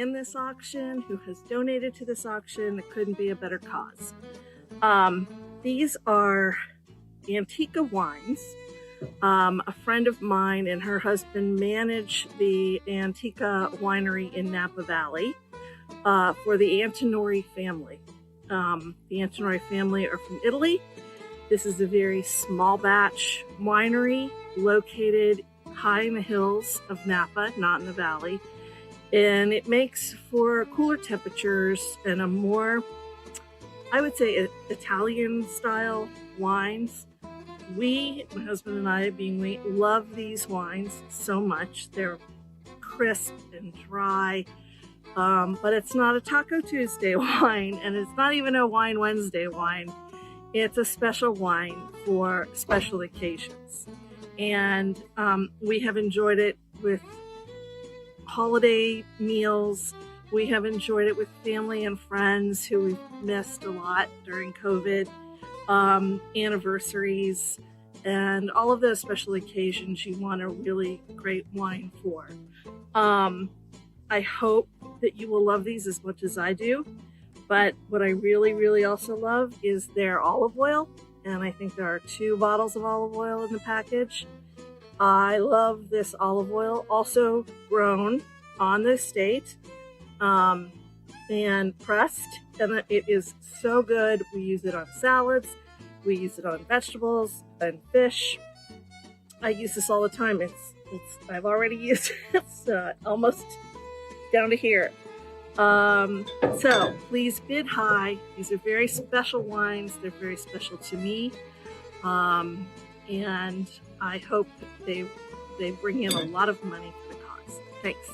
in this auction, who has donated to this auction. It couldn't be a better cause. These are Antica wines. A friend of mine and her husband manage the Antica winery in Napa Valley for the Antinori family. The Antinori family are from Italy. This is a very small batch winery located high in the hills of Napa, not in the valley. And it makes for cooler temperatures and a more, I would say, Italian style wines. We, my husband and I, love these wines so much. They're crisp and dry, but it's not a Taco Tuesday wine, and it's not even a Wine Wednesday wine. It's a special wine for special occasions. And we have enjoyed it with holiday meals. We have enjoyed it with family and friends who we've missed a lot during COVID. Anniversaries, and all of those special occasions you want a really great wine for. I hope that you will love these as much as I do, but what I really, really also love is their olive oil, and I think there are 2 bottles of olive oil in the package. I love this olive oil, also grown on the estate, and pressed, and it is so good. We use it on salads. We use it on vegetables and fish. I use this all the time. I've already used it. It's almost down to here. So please bid high. These are very special wines. They're very special to me. And I hope that they bring in a lot of money for the cause. Thanks.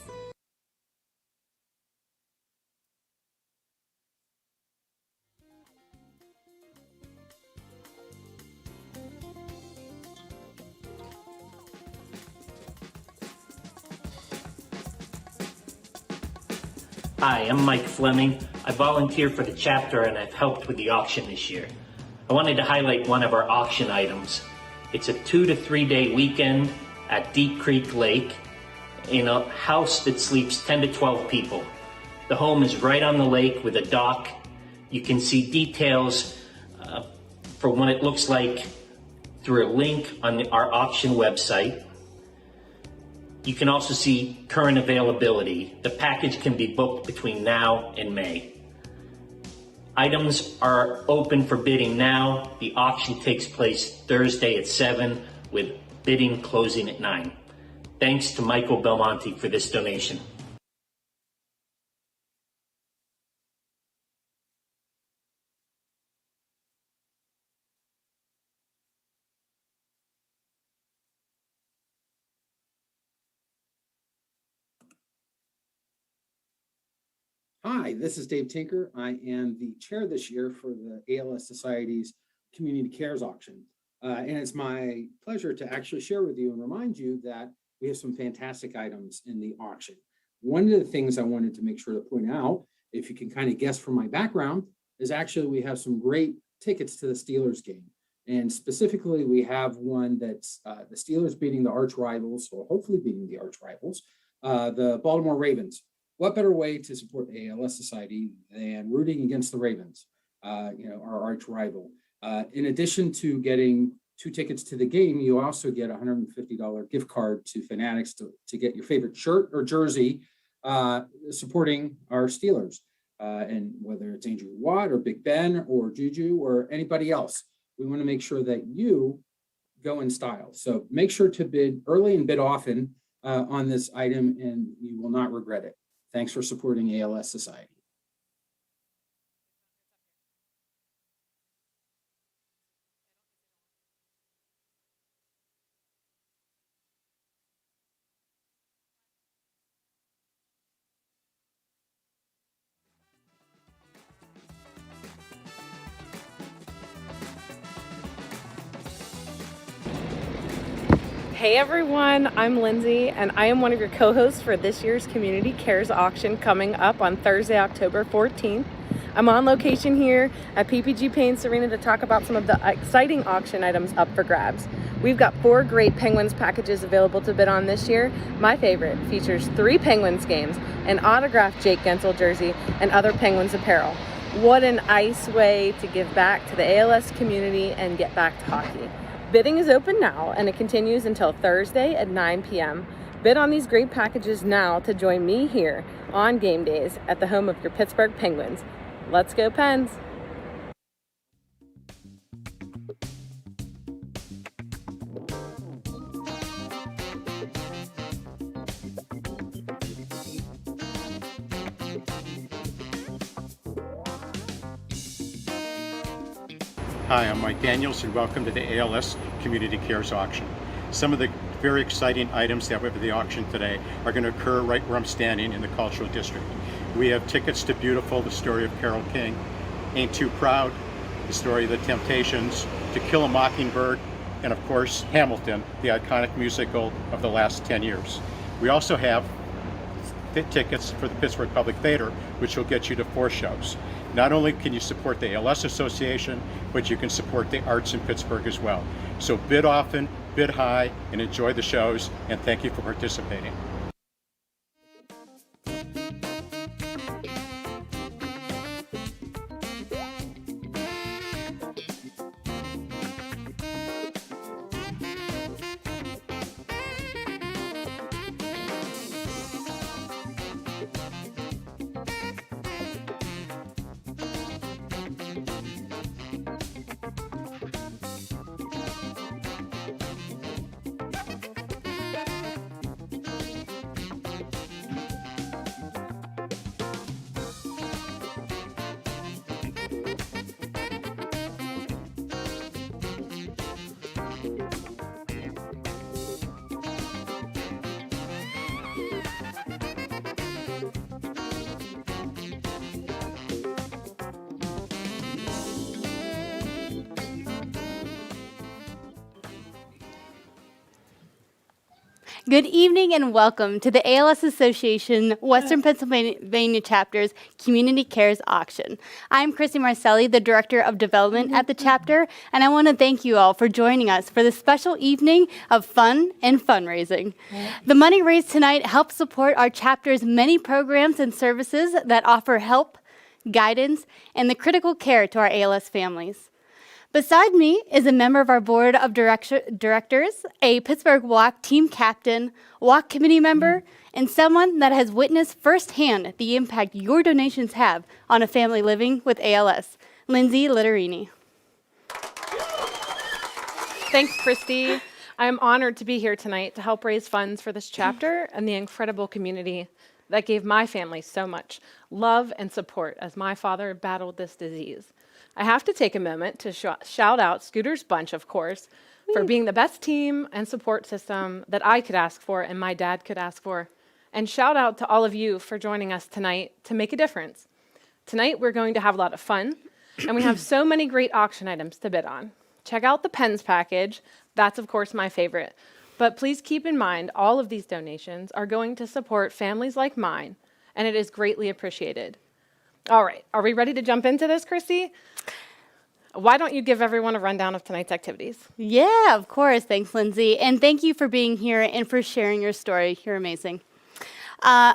Hi, I'm Mike Fleming. I volunteer for the chapter and I've helped with the auction this year. I wanted to highlight one of our auction items. It's a 2 to 3 day weekend at Deep Creek Lake in a house that sleeps 10 to 12 people. The home is right on the lake with a dock. You can see details for what it looks like through a link on our auction website. You can also see current availability. The package can be booked between now and May. Items are open for bidding now. The auction takes place Thursday at 7 with bidding closing at 9. Thanks to Michael Belmonte for this donation. Hi, this is Dave Tinker. I am the chair this year for the ALS Society's Community Cares Auction. And it's my pleasure to actually share with you and remind you that we have some fantastic items in the auction. One of the things I wanted to make sure to point out, if you can kind of guess from my background, is actually we have some great tickets to the Steelers game. And specifically, we have one that's the Steelers beating the arch rivals, or hopefully beating the arch rivals, the Baltimore Ravens. What better way to support the ALS Society than rooting against the Ravens, our arch rival? In addition to getting 2 tickets to the game, you also get a $150 gift card to Fanatics to get your favorite shirt or jersey supporting our Steelers. And whether it's Andrew Watt or Big Ben or Juju or anybody else, we want to make sure that you go in style. So make sure to bid early and bid often on this item, and you will not regret it. Thanks for supporting ALS Society. Hey everyone, I'm Lindsay and I am one of your co-hosts for this year's Community Cares Auction coming up on Thursday, October 14th. I'm on location here at PPG Paints Arena to talk about some of the exciting auction items up for grabs. We've got 4 great Penguins packages available to bid on this year. My favorite features 3 Penguins games, an autographed Jake Gensel jersey, and other Penguins apparel. What a nice way to give back to the ALS community and get back to hockey. Bidding is open now and it continues until Thursday at 9 p.m. Bid on these great packages now to join me here on game days at the home of your Pittsburgh Penguins. Let's go Pens! Hi, I'm Mike Daniels and welcome to the ALS Community Cares Auction. Some of the very exciting items that we have at the auction today are going to occur right where I'm standing in the Cultural District. We have tickets to Beautiful, the story of Carole King, Ain't Too Proud, the story of the Temptations, To Kill a Mockingbird, and of course Hamilton, the iconic musical of the last 10 years. We also have tickets for the Pittsburgh Public Theater, which will get you to 4 shows. Not only can you support the ALS Association, but you can support the arts in Pittsburgh as well. So bid often, bid high, and enjoy the shows, and thank you for participating. Good evening and welcome to the ALS Association Western Pennsylvania Chapter's Community Cares Auction. I'm Chrissy Marcelli, the Director of Development at the chapter, and I want to thank you all for joining us for this special evening of fun and fundraising. The money raised tonight helps support our chapter's many programs and services that offer help, guidance, and the critical care to our ALS families. Beside me is a member of our board of directors, a Pittsburgh Walk team captain, Walk committee member, and someone that has witnessed firsthand the impact your donations have on a family living with ALS, Lindsay Litterini. Thanks, Christy. I'm honored to be here tonight to help raise funds for this chapter and the incredible community that gave my family so much love and support as my father battled this disease. I have to take a moment to shout out Scooter's Bunch, of course, for being the best team and support system that I could ask for and my dad could ask for. And shout out to all of you for joining us tonight to make a difference. Tonight, we're going to have a lot of fun, and we have so many great auction items to bid on. Check out the pens package. That's, of course, my favorite. But please keep in mind, all of these donations are going to support families like mine, and it is greatly appreciated. All right, are we ready to jump into this, Christy? Why don't you give everyone a rundown of tonight's activities? Yeah, of course. Thanks, Lindsay. And thank you for being here and for sharing your story. You're amazing.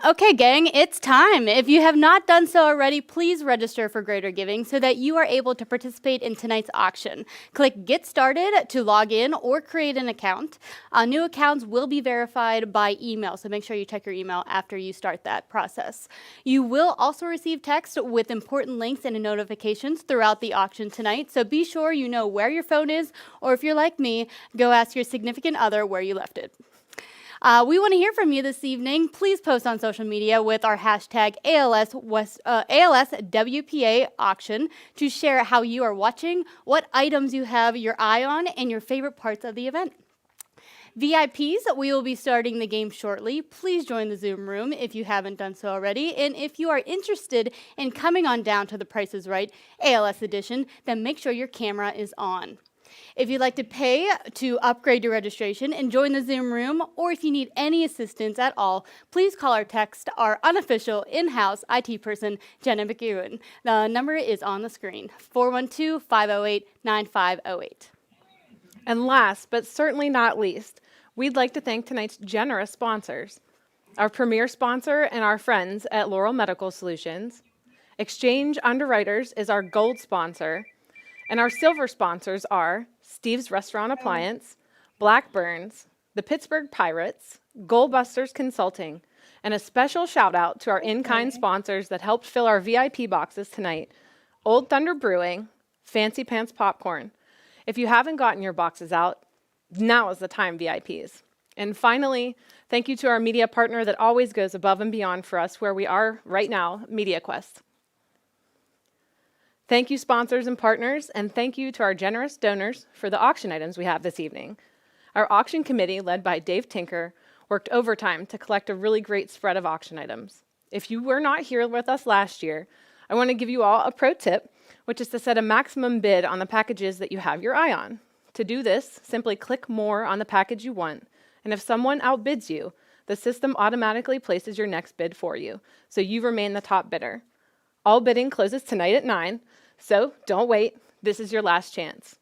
Okay, gang, it's time. If you have not done so already, please register for Greater Giving so that you are able to participate in tonight's auction. Click Get Started to log in or create an account. New accounts will be verified by email, so make sure you check your email after you start that process. You will also receive text with important links and notifications throughout the auction tonight, so be sure you know where your phone is, or if you're like me, go ask your significant other where you left it. We want to hear from you this evening. Please post on social media with our hashtag ALSWPA auction to share how you are watching, what items you have your eye on, and your favorite parts of the event. VIPs, we will be starting the game shortly. Please join the Zoom room if you haven't done so already. And if you are interested in coming on down to the Price is Right ALS edition, then make sure your camera is on. If you'd like to pay to upgrade your registration and join the Zoom room, or if you need any assistance at all, please call or text our unofficial in-house IT person, Jenna McEwen. The number is on the screen, 412-508-9508. And last, but certainly not least, we'd like to thank tonight's generous sponsors. Our premier sponsor and our friends at Laurel Medical Solutions. Exchange Underwriters is our gold sponsor. And our silver sponsors are Steve's Restaurant Appliance, Blackburns, the Pittsburgh Pirates, Goalbusters Consulting, and a special shout out to our in-kind sponsors that helped fill our VIP boxes tonight, Old Thunder Brewing, Fancy Pants Popcorn. If you haven't gotten your boxes out, now is the time, VIPs. And finally, thank you to our media partner that always goes above and beyond for us where we are right now, MediaQuest. Thank you, sponsors and partners, and thank you to our generous donors for the auction items we have this evening. Our auction committee, led by Dave Tinker, worked overtime to collect a really great spread of auction items. If you were not here with us last year, I want to give you all a pro tip, which is to set a maximum bid on the packages that you have your eye on. To do this, simply click more on the package you want, and if someone outbids you, the system automatically places your next bid for you, so you remain the top bidder. All bidding closes tonight at 9, so don't wait. This is your last chance.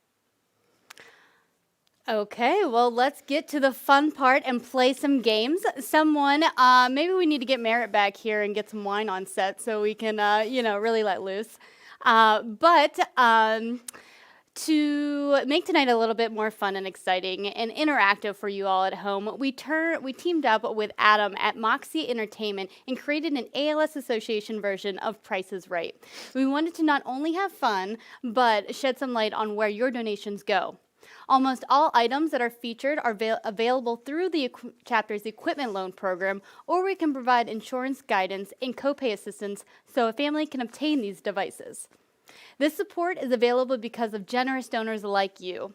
Okay, well, let's get to the fun part and play some games. Maybe we need to get Merritt back here and get some wine on set so we can, really let loose. To make tonight a little bit more fun and exciting and interactive for you all at home, we teamed up with Adam at Moxie Entertainment and created an ALS Association version of Price is Right. We wanted to not only have fun, but shed some light on where your donations go. Almost all items that are featured are available through the chapter's equipment loan program, or we can provide insurance guidance and copay assistance so a family can obtain these devices. This support is available because of generous donors like you.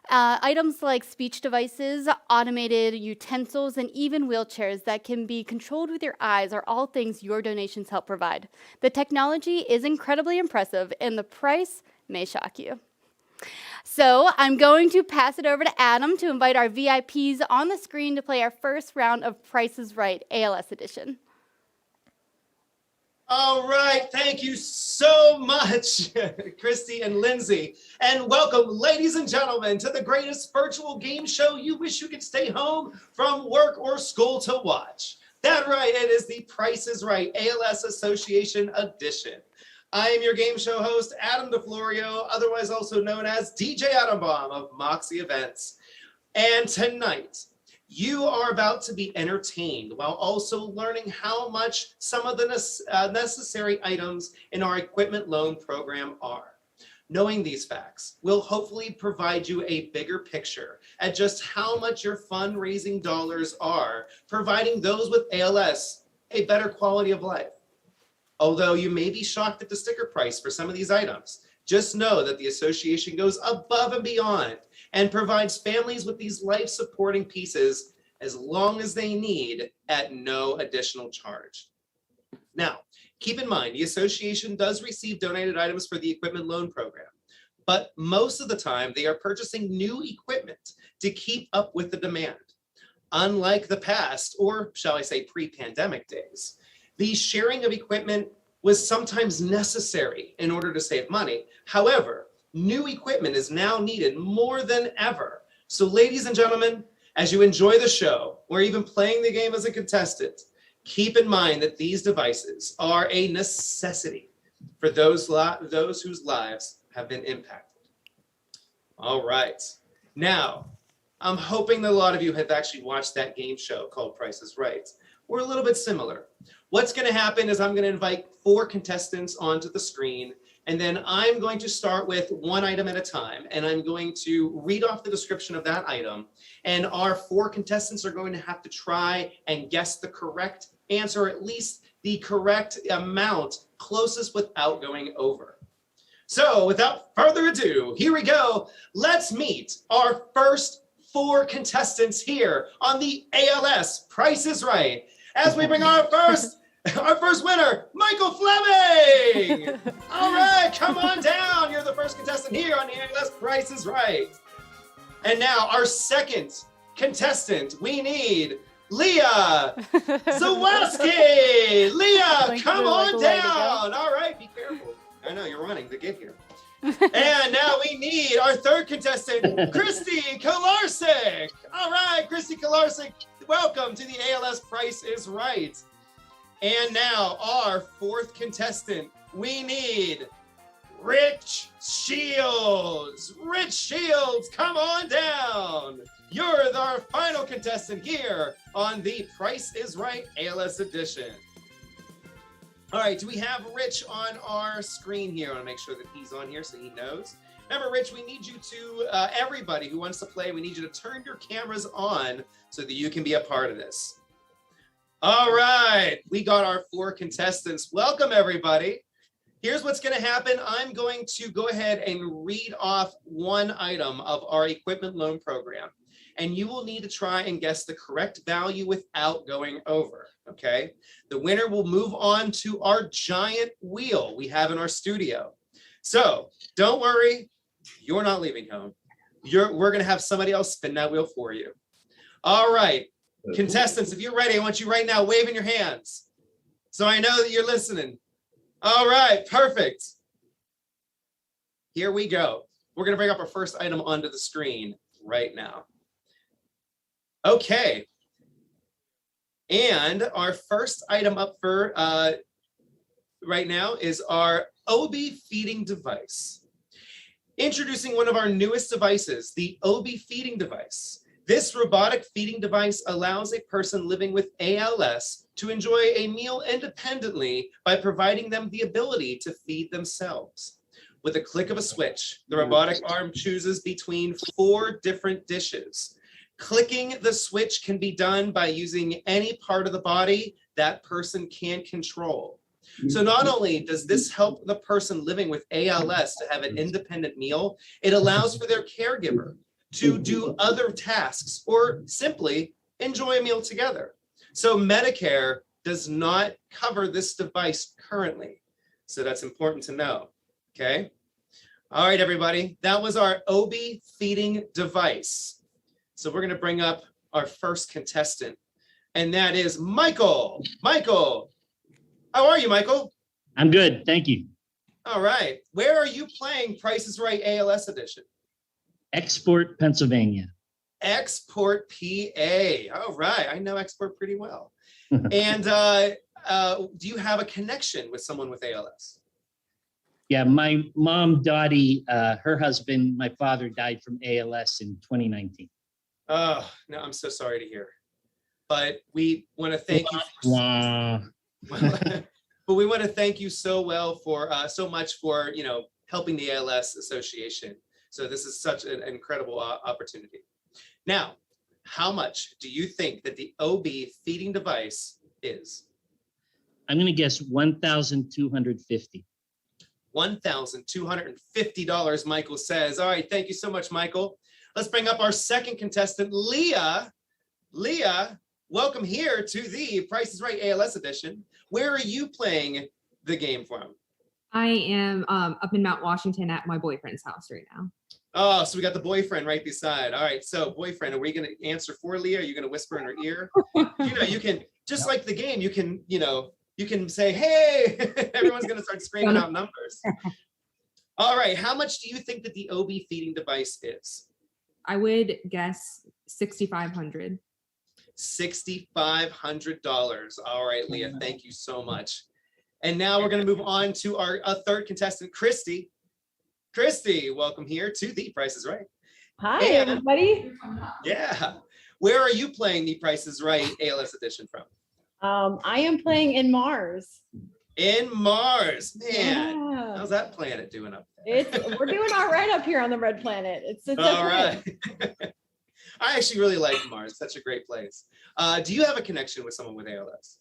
Items like speech devices, automated utensils, and even wheelchairs that can be controlled with your eyes are all things your donations help provide. The technology is incredibly impressive, and the price may shock you. So I'm going to pass it over to Adam to invite our VIPs on the screen to play our first round of Price is Right ALS Edition. All right, thank you so much, Christy and Lindsay. And welcome, ladies and gentlemen, to the greatest virtual game show you wish you could stay home from work or school to watch. That's right, it is the Price is Right ALS Association Edition. I am your game show host, Adam DeFlorio, otherwise also known as DJ Adambaum of Moxie Events. And tonight, you are about to be entertained while also learning how much some of the necessary items in our equipment loan program are. Knowing these facts will hopefully provide you a bigger picture at just how much your fundraising dollars are, providing those with ALS a better quality of life. Although you may be shocked at the sticker price for some of these items, just know that the association goes above and beyond and provides families with these life-supporting pieces as long as they need at no additional charge. Now, keep in mind, the association does receive donated items for the equipment loan program, but most of the time they are purchasing new equipment to keep up with the demand. Unlike the past, or shall I say pre-pandemic days, the sharing of equipment was sometimes necessary in order to save money. However, new equipment is now needed more than ever. So ladies and gentlemen, as you enjoy the show, or even playing the game as a contestant, keep in mind that these devices are a necessity for those whose lives have been impacted. All right. Now, I'm hoping that a lot of you have actually watched that game show called Price is Right. We're a little bit similar. What's going to happen is I'm going to invite 4 contestants onto the screen, and then I'm going to start with one item at a time, and I'm going to read off the description of that item, and our 4 contestants are going to have to try and guess the correct answer, or at least the correct amount closest without going over. So without further ado, here we go. Let's meet our first 4 contestants here on the ALS Price is Right, as we bring our first our first winner, Michael Fleming. All right, come on down. You're the first contestant here on the ALS Price is Right. And now our second contestant, we need Leah Zawaski. Leah, come on down. All right, be careful. I know you're running to get here. And now we need our third contestant, Christy Kolarsik. All right, Christy Kolarsik, welcome to the ALS Price is Right. And now our fourth contestant, we need Rich Shields. Rich Shields, come on down. You're our final contestant here on the Price is Right ALS edition. All right, do we have Rich on our screen here? I want to make sure that he's on here so he knows. Remember, Rich, we need you to, everybody who wants to play, we need you to turn your cameras on so that you can be a part of this. All right, we got our 4 contestants. Welcome, everybody. Here's what's going to happen. I'm going to go ahead and read off one item of our equipment loan program, and you will need to try and guess the correct value without going over, okay? The winner will move on to our giant wheel we have in our studio. So don't worry, you're not leaving home. We're going to have somebody else spin that wheel for you. All right, contestants, if you're ready, I want you right now waving your hands so I know that you're listening. All right, perfect. Here we go. We're going to bring up our first item onto the screen right now. Okay. And our first item up for right now is our OB feeding device. Introducing one of our newest devices, the OB feeding device. This robotic feeding device allows a person living with ALS to enjoy a meal independently by providing them the ability to feed themselves. With a click of a switch, the robotic arm chooses between 4 different dishes. Clicking the switch can be done by using any part of the body that person can control. So not only does this help the person living with ALS to have an independent meal, it allows for their caregiver to do other tasks or simply enjoy a meal together. So Medicare does not cover this device currently. So that's important to know, okay? All right, everybody, that was our OB feeding device. So we're gonna bring up our first contestant, and that is Michael. Michael, how are you, Michael? I'm good, thank you. All right, where are you playing Price is Right ALS edition? Export, Pennsylvania. Export, PA. All right, I know Export pretty well. And do you have a connection with someone with ALS? Yeah, my mom, Dottie, her husband, my father died from ALS in 2019. Oh, no, I'm so sorry to hear. But we want to thank you. But we want to thank you so much for, helping the ALS Association. So this is such an incredible opportunity. Now, how much do you think that the OB feeding device is? I'm going to guess $1,250. $1,250, Michael says. All right, thank you so much, Michael. Let's bring up our second contestant, Leah. Leah, welcome here to the Price is Right ALS edition. Where are you playing the game from? I am up in Mount Washington at my boyfriend's house right now. Oh, so we got the boyfriend right beside. All right, so boyfriend, are we going to answer for Leah? Are you going to whisper in her ear? You can, just like the game, you can say, hey, everyone's going to start screaming out numbers. All right, how much do you think that the OB feeding device is? I would guess $6,500. $6,500. All right, Leah, thank you so much. And now we're going to move on to our third contestant, Christy. Christy, welcome here to The Price is Right. Hi, everybody. Yeah. Where are you playing The Price is Right ALS edition from? I am playing in Mars. In Mars. Man, Yeah. how's that planet doing up there? We're doing all right up here on the red planet. It's all okay. right. I actually really like Mars. Such a great place. Do you have a connection with someone with ALS?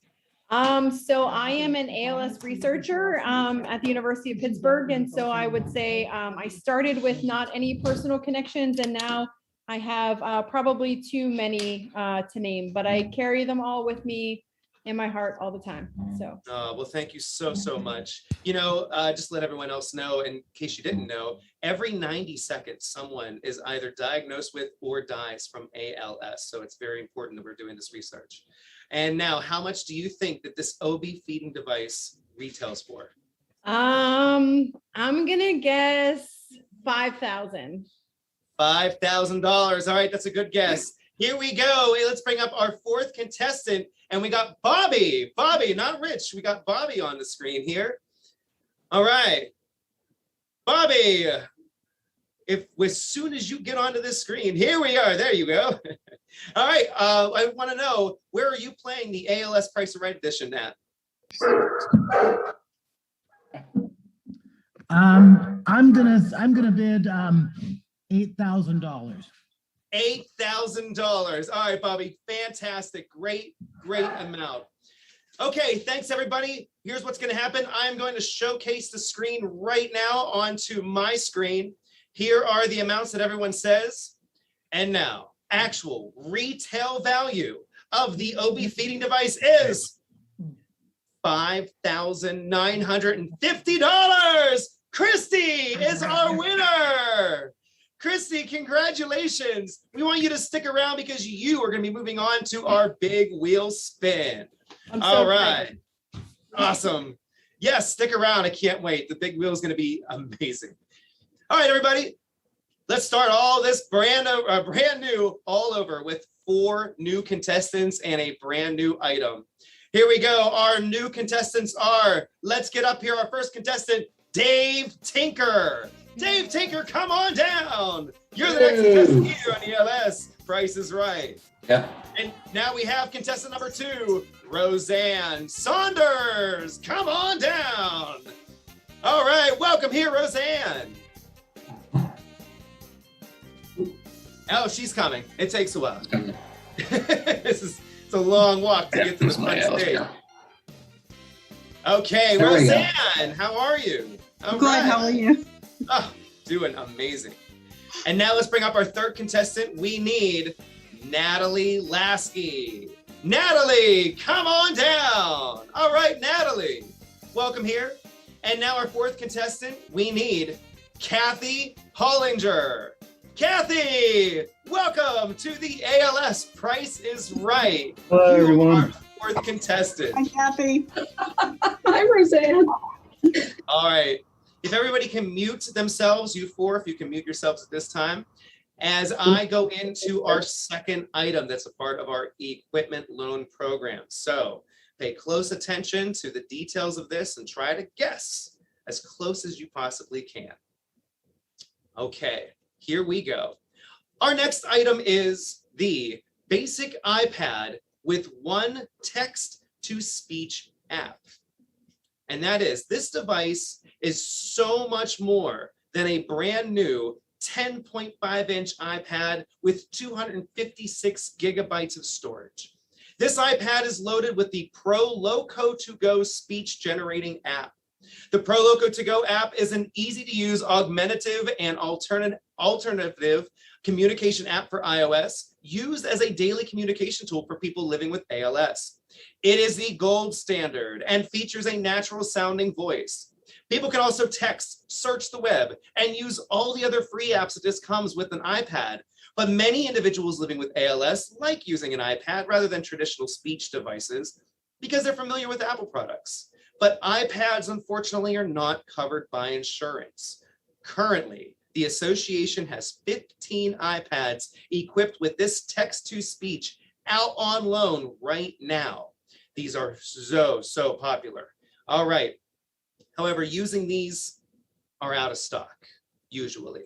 So I am an ALS researcher at the University of Pittsburgh. And so I would say I started with not any personal connections, and now I have probably too many to name, but I carry them all with me in my heart all the time. So. Well, thank you so much. Just let everyone else know, in case you didn't know, every 90 seconds, someone is either diagnosed with or dies from ALS. So it's very important that we're doing this research. And now, how much do you think that this OB feeding device retails for? I'm gonna guess 5,000. $5,000. All right, that's a good guess. Here we go. Hey, let's bring up our fourth contestant, and we got Bobby. Bobby, not Rich. We got Bobby on the screen here. All right, Bobby. As soon as you get onto this screen, here we are. There you go. All right. I want to know, where are you playing the ALS Price is Right edition at? I'm gonna bid $8,000. $8,000. All right, Bobby. Fantastic. Great amount. Okay, thanks everybody. Here's what's going to happen. I'm going to showcase the screen right now onto my screen. Here are the amounts that everyone says. And now, actual retail value of the OB feeding device is $5,950. Christy is our winner. Christy, congratulations. We want you to stick around because you are going to be moving on to our big wheel spin. All right. Awesome. Yes, stick around. I can't wait. The big wheel is going to be amazing. All right, everybody. Let's start all this brand new all over with 4 new contestants and a brand new item. Here we go. Our new contestants are, let's get up here. Our first contestant, Dave Tinker. Dave Tinker, come on down. You're the next contestant here on ELS. Price is Right. Yeah. And now we have contestant number 2, Roseanne Saunders. Come on down. All right, welcome here, Roseanne. Oh, she's coming. It takes a while. It's a long walk to get to the front stage. Okay, Roseanne, how are you? Good, how are you? Oh, doing amazing. And now let's bring up our third contestant. We need Natalie Lasky. Natalie, come on down. All right, Natalie, welcome here. And now our fourth contestant, we need Kathy Hollinger. Kathy, welcome to the ALS Price is Right. Hello, everyone. Our fourth contestant. Hi, Kathy. Hi, Roseanne. All right. If everybody can mute themselves, you 4, if you can mute yourselves at this time, as I go into our second item that's a part of our equipment loan program. So pay close attention to the details of this and try to guess as close as you possibly can. Okay, here we go. Our next item is the basic iPad with one text-to-speech app. And that is, this device is so much more than a brand new 10.5-inch iPad with 256 gigabytes of storage. This iPad is loaded with the Pro Loco To Go speech generating app. The Pro Loco To Go app is an easy-to-use augmentative and alternative communication app for iOS, used as a daily communication tool for people living with ALS. It is the gold standard and features a natural sounding voice. People can also text, search the web, and use all the other free apps that this comes with an iPad. But many individuals living with ALS like using an iPad rather than traditional speech devices because they're familiar with Apple products. But iPads, unfortunately, are not covered by insurance. Currently, the association has 15 iPads equipped with this text-to-speech out on loan right now. These are so popular. All right. However, using these are out of stock, usually.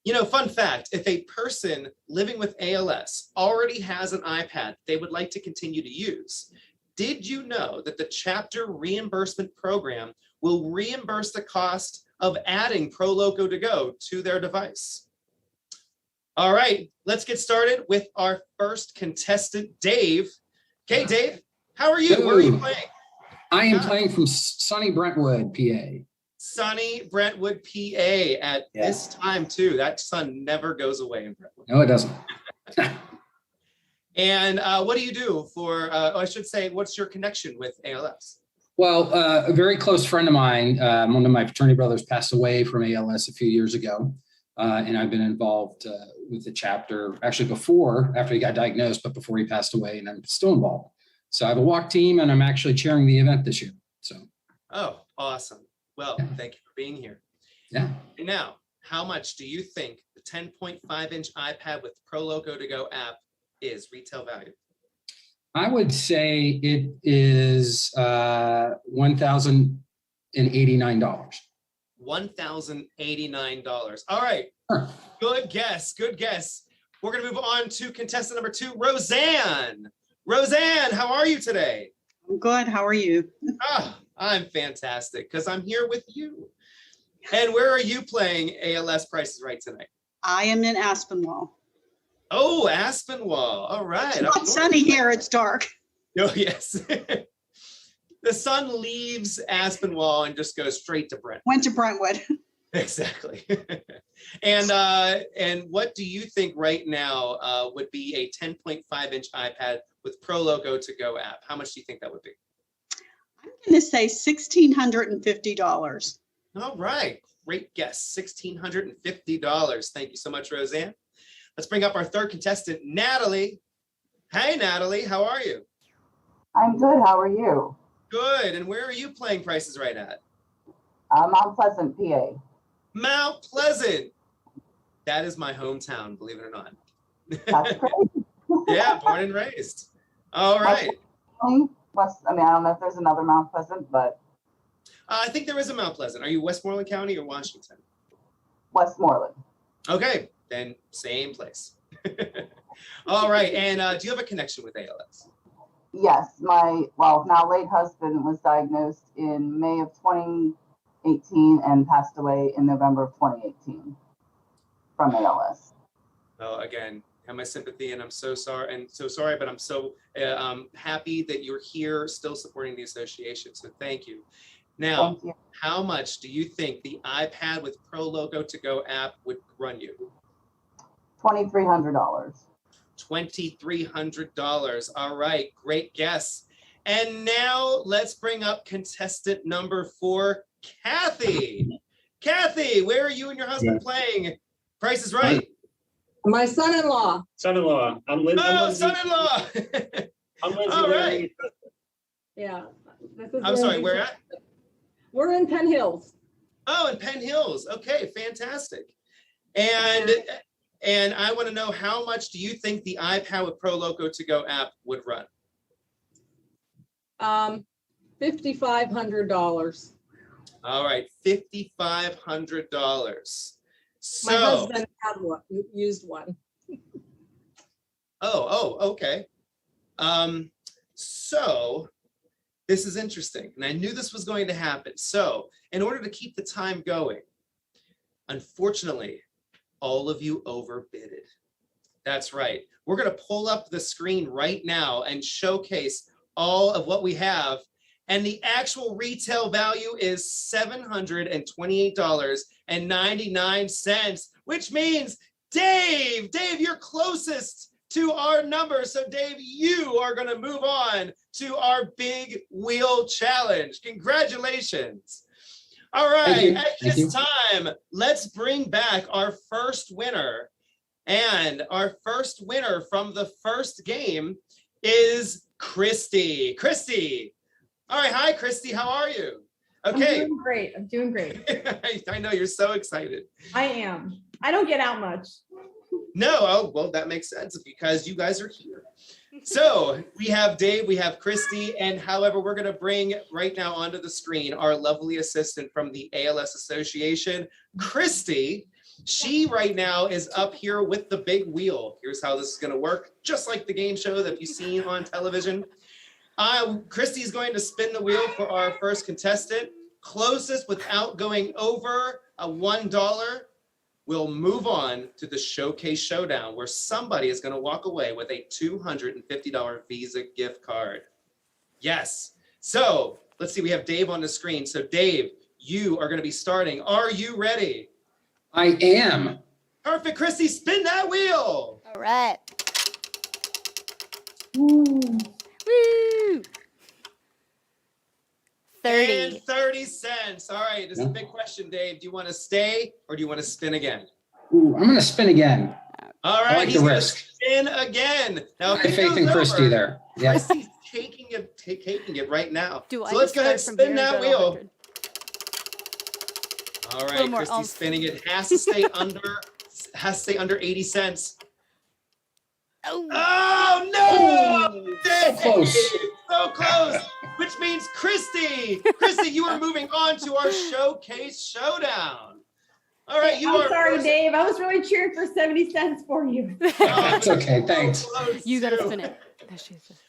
You know, fun fact, if a person living with ALS already has an iPad they would like to continue to use, did you know that the chapter reimbursement program will reimburse the cost of adding Pro Loco To Go to their device? All right, let's get started with our first contestant, Dave. Okay, Dave, how are you? Where are you playing? I am playing from sunny Brentwood, PA. Sunny Brentwood, PA at this time too. That sun never goes away in Brentwood. No, it doesn't. And what do you do for, I should say, what's your connection with ALS? Well, a very close friend of mine, one of my fraternity brothers passed away from ALS a few years ago. And I've been involved with the chapter actually after he got diagnosed, but before he passed away, and I'm still involved. So I have a walk team and I'm actually chairing the event this year. So. Oh, awesome. Well, thank you for being here. Yeah. And now, how much do you think the 10.5-inch iPad with Pro Logo to Go app is retail value? I would say it is $1,089. $1,089. All right. Sure. Good guess. Good guess. We're going to move on to contestant number 2, Roseanne. Roseanne, how are you today? I'm good. How are you? I'm fantastic because I'm here with you. And where are you playing ALS Prices Right tonight? I am in Aspinwall. Oh, Aspinwall. All right. It's not sunny here. It's dark. Oh, yes. The sun leaves Aspinwall and just goes straight to Brent. Went to Brentwood. Exactly. And what do you think right now would be a 10.5-inch iPad with Pro Logo to Go app? How much do you think that would be? I'm going to say $1,650. All right. Great guess. $1,650. Thank you so much, Roseanne. Let's bring up our third contestant, Natalie. Hey, Natalie. How are you? I'm good. How are you? Good. And where are you playing Prices Right at? Mount Pleasant, PA. Mount Pleasant. That is my hometown, believe it or not. That's great. Yeah, born and raised. All right. I mean, I don't know if there's another Mount Pleasant, but I think there is a Mount Pleasant. Are you Westmoreland County or Washington? Westmoreland. Okay, then same place. All right. And do you have a connection with ALS? Yes, my now late husband was diagnosed in May of 2018 and passed away in November of 2018 from ALS. Well, again, have my sympathy, and I'm so sorry, but I'm so happy that you're here still supporting the association. So thank you. Now, Thank you. How much do you think the iPad with Pro Logo to Go app would run you? $2,300. $2,300. All right, great guess. And now let's bring up contestant number 4, Kathy. Kathy, where are you and your husband playing Price is Right? My son-in-law. Son-in-law. I'm Lindsay. Oh, son-in-law. I'm Lindsay. All right. Yeah. I'm sorry, where at? We're in Penn Hills. Oh, in Penn Hills. Okay, fantastic. And I want to know, how much do you think the iPad with Pro Logo to Go app would run? $5,500. All right, $5,500. So, My husband had one, used one. okay. So this is interesting, and I knew this was going to happen. So in order to keep the time going, unfortunately, all of you overbidded. That's right. We're going to pull up the screen right now and showcase all of what we have. And the actual retail value is $728.99, which means, Dave, you're closest to our number. So Dave, you are going to move on to our big wheel challenge. Congratulations. All right, at this time, let's bring back our first winner. And our first winner from the first game is Christy. Christy. All right, hi, Christy, how are you? Okay. I'm doing great. I know, you're so excited. I am. I don't get out much. No, oh, well, that makes sense because you guys are here. So we have Dave, we have Christy, and however, we're going to bring right now onto the screen our lovely assistant from the ALS Association, Christy. She right now is up here with the big wheel. Here's how this is going to work, just like the game show that you've seen on television. Christy is going to spin the wheel for our first contestant. Closest without going over a $1 will move on to the Showcase Showdown, where somebody is going to walk away with a $250 Visa gift card. Yes. So let's see, we have Dave on the screen. So Dave, you are going to be starting. Are you ready? I am. Perfect, Christy, spin that wheel. All right. Woo! 30. And 30 cents. All right, this is a big question, Dave. Do you want to stay or do you want to spin again? Ooh, I'm going to spin again. All right, I like he's the going to risk. spin again. Now, I have faith in Christy there. Yeah. Christy's taking it right now. Do I So let's just go ahead and start from spin here and that go to wheel. 100? All Little right, more Christy's oomph. spinning it. Has to stay under 80 cents. Oh, Oh no! Dave! Close. So close. Which means Christy, you are moving on to our showcase showdown. All right, I'm sorry, Dave. I was really cheering for 70 cents for you. That's okay. Thanks. you got to spin it.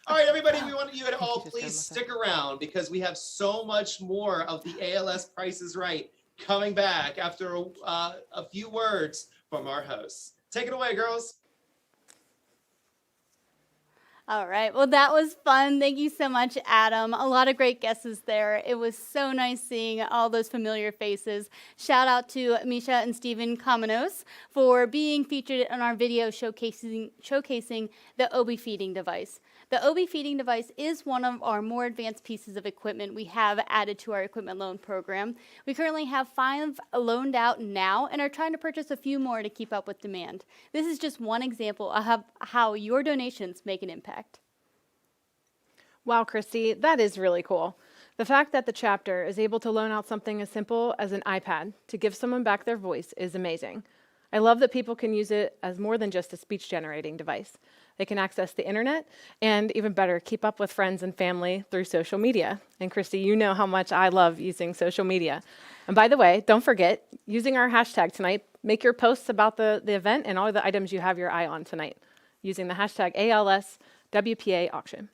All right, everybody, we want you to all please stick around because we have so much more of the ALS Price is Right coming back after a few words from our hosts. Take it away, girls. All right. Well, that was fun. Thank you so much, Adam. A lot of great guesses there. It was so nice seeing all those familiar faces. Shout out to Misha and Stephen Kamenos for being featured in our video showcasing the OB feeding device. The OB feeding device is one of our more advanced pieces of equipment we have added to our equipment loan program. We currently have 5 loaned out now and are trying to purchase a few more to keep up with demand. This is just one example of how your donations make an impact. Wow, Christy, that is really cool. The fact that the chapter is able to loan out something as simple as an iPad to give someone back their voice is amazing. I love that people can use it as more than just a speech generating device. They can access the internet and, even better, keep up with friends and family through social media. And Christy, you know how much I love using social media. And by the way, don't forget, using our hashtag tonight, make your posts about the event and all the items you have your eye on tonight using the hashtag ALSWPA auction.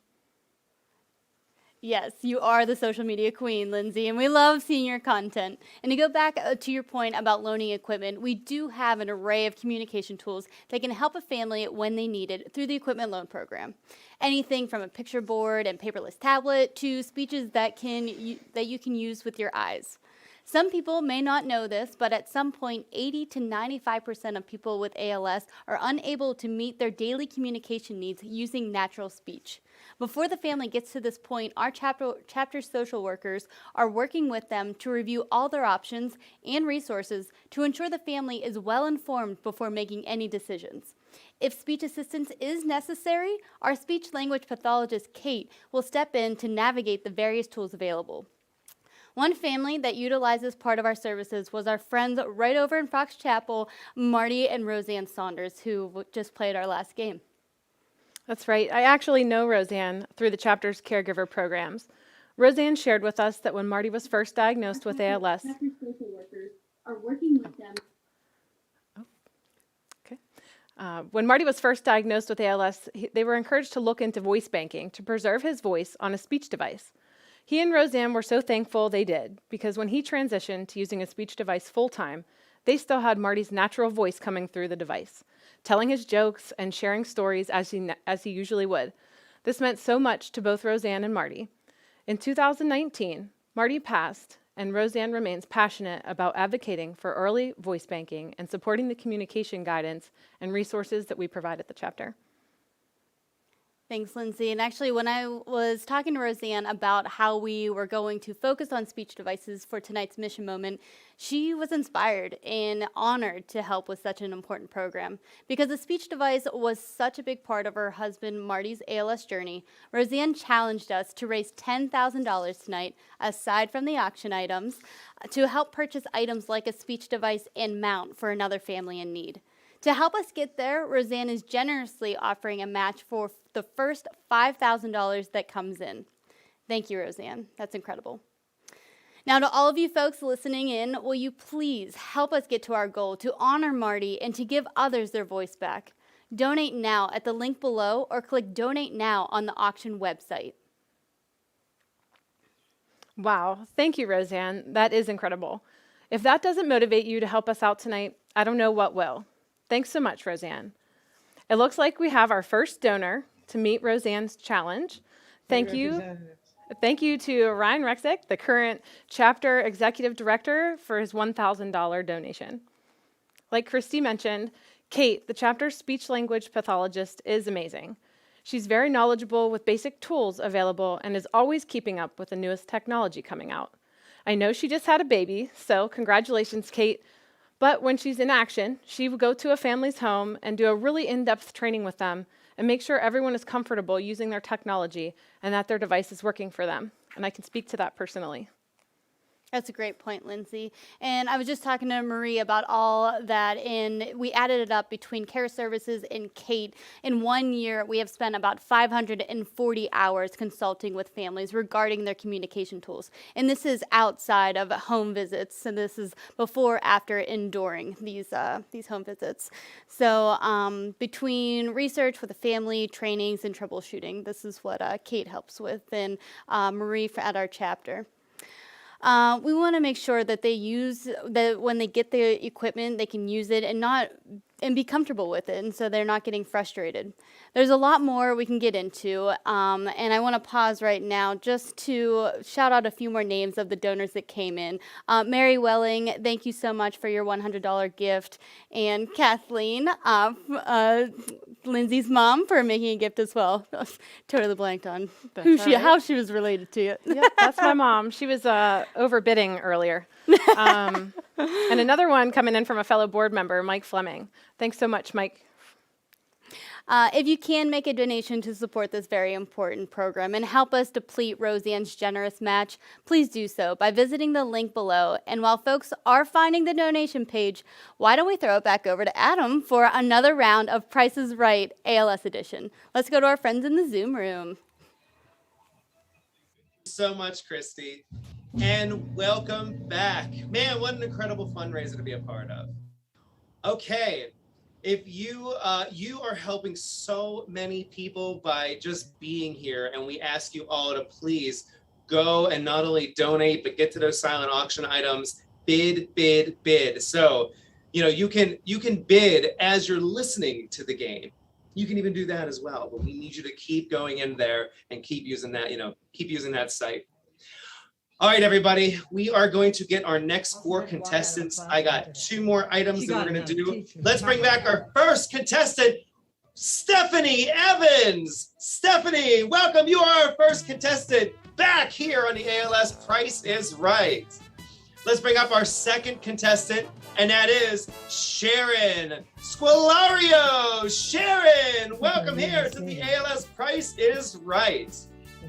Yes, you are the social media queen, Lindsay, and we love seeing your content. And to go back to your point about loaning equipment, we do have an array of communication tools that can help a family when they need it through the equipment loan program. Anything from a picture board and paperless tablet to speeches that you can use with your eyes. Some people may not know this, but at some point, 80 to 95% of people with ALS are unable to meet their daily communication needs using natural speech. Before the family gets to this point, our chapter social workers are working with them to review all their options and resources to ensure the family is well informed before making any decisions. If speech assistance is necessary, our speech language pathologist, Kate, will step in to navigate the various tools available. One family that utilizes part of our services was our friends right over in Fox Chapel, Marty and Roseanne Saunders, who just played our last game. That's right. I actually know Roseanne through the chapter's caregiver programs. Roseanne shared with us that when Marty was first diagnosed with ALS, Chapter social workers are working with them. When Marty was first diagnosed with ALS, they were encouraged to look into voice banking to preserve his voice on a speech device. He and Roseanne were so thankful they did, because when he transitioned to using a speech device full-time, they still had Marty's natural voice coming through the device, telling his jokes and sharing stories as he usually would. This meant so much to both Roseanne and Marty. In 2019, Marty passed, and Roseanne remains passionate about advocating for early voice banking and supporting the communication guidance and resources that we provide at the chapter. Thanks, Lindsay. And actually, when I was talking to Roseanne about how we were going to focus on speech devices for tonight's mission moment, she was inspired and honored to help with such an important program. Because the speech device was such a big part of her husband Marty's ALS journey, Roseanne challenged us to raise $10,000 tonight, aside from the auction items, to help purchase items like a speech device and mount for another family in need. To help us get there, Roseanne is generously offering a match for the first $5,000 that comes in. Thank you, Roseanne. That's incredible. Now, to all of you folks listening in, will you please help us get to our goal to honor Marty and to give others their voice back? Donate now at the link below or click Donate Now on the auction website. Wow, thank you, Roseanne. That is incredible. If that doesn't motivate you to help us out tonight, I don't know what will. Thanks so much, Roseanne. It looks like we have our first donor to meet Roseanne's challenge. Thank you. Thank you to Ryan Rexick, the current chapter executive director, for his $1,000 donation. Like Christy mentioned, Kate, the chapter's speech language pathologist, is amazing. She's very knowledgeable with basic tools available and is always keeping up with the newest technology coming out. I know she just had a baby, so congratulations, Kate. But when she's in action, she will go to a family's home and do a really in-depth training with them and make sure everyone is comfortable using their technology and that their device is working for them. And I can speak to that personally. That's a great point, Lindsay. And I was just talking to Marie about all that, and we added it up between Care Services and Kate. In 1 year, we have spent about 540 hours consulting with families regarding their communication tools. And this is outside of home visits, and this is before, after, and during these home visits. So between research with the family, trainings, and troubleshooting, this is what Kate helps with, and Marie at our chapter. We want to make sure that they use that when they get the equipment, they can use it and be comfortable with it, and so they're not getting frustrated. There's a lot more we can get into, and I want to pause right now just to shout out a few more names of the donors that came in. Mary Welling, thank you so much for your $100 gift, and Kathleen, Lindsay's mom, for making a gift as well. Totally blanked on how she was related to it. Yep, that's my mom. She was overbidding earlier. And another one coming in from a fellow board member, Mike Fleming. Thanks so much, Mike. If you can make a donation to support this very important program and help us deplete Roseanne's generous match, please do so by visiting the link below. And while folks are finding the donation page, why don't we throw it back over to Adam for another round of Price is Right ALS edition. Let's go to our friends in the Zoom room. So much, Christy, and welcome back. Man, what an incredible fundraiser to be a part of. Okay, if you are helping so many people by just being here, and we ask you all to please go and not only donate but get to those silent auction items. Bid. So you can bid as you're listening to the game. You can even do that as well, but we need you to keep going in there and keep using that site. All right, everybody, we are going to get our next 4 contestants. I got 2 more items that we're going to do. Let's bring back our first contestant, Stephanie Evans. Stephanie, welcome. You are our first contestant back here on the ALS Price is Right. Let's bring up our second contestant, and that is Sharon Squalario. Sharon, welcome here to the ALS Price is Right.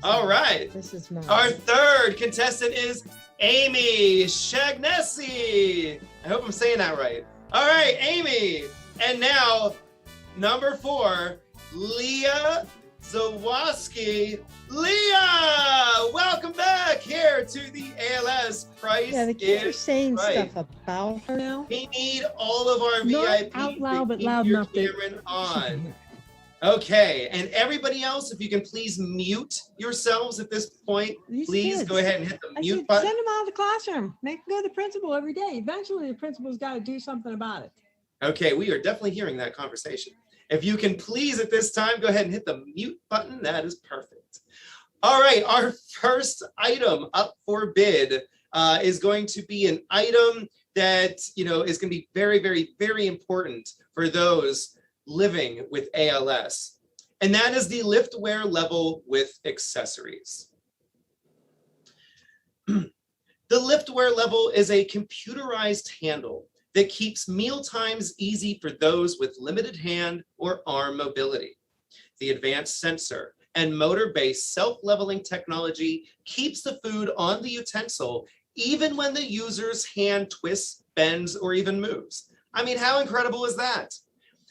All right. Our third contestant is Amy Shagnesi. I hope I'm saying that right. All right, Amy. And now, number 4, Leah Zawoski. Leah, welcome back here to the ALS Price Yeah, the kids are is saying Right. stuff about her now. We need all of our Not VIPs out loud, to but keep loud your enough that camera on. Okay, and everybody else, if you can please mute yourselves at this point, please kids. go ahead and hit the I mute said, button. send them out of the classroom. Make them go to the principal every day. Eventually, the principal's got to do something about it. Okay, we are definitely hearing that conversation. If you can please at this time, go ahead and hit the mute button. That is perfect. All right, our first item up for bid is going to be an item that is going to be very, very, very important for those living with ALS. And that is the liftware level with accessories. The liftware level is a computerized handle that keeps meal times easy for those with limited hand or arm mobility. The advanced sensor and motor-based self-leveling technology keeps the food on the utensil even when the user's hand twists, bends, or even moves. I mean, how incredible is that?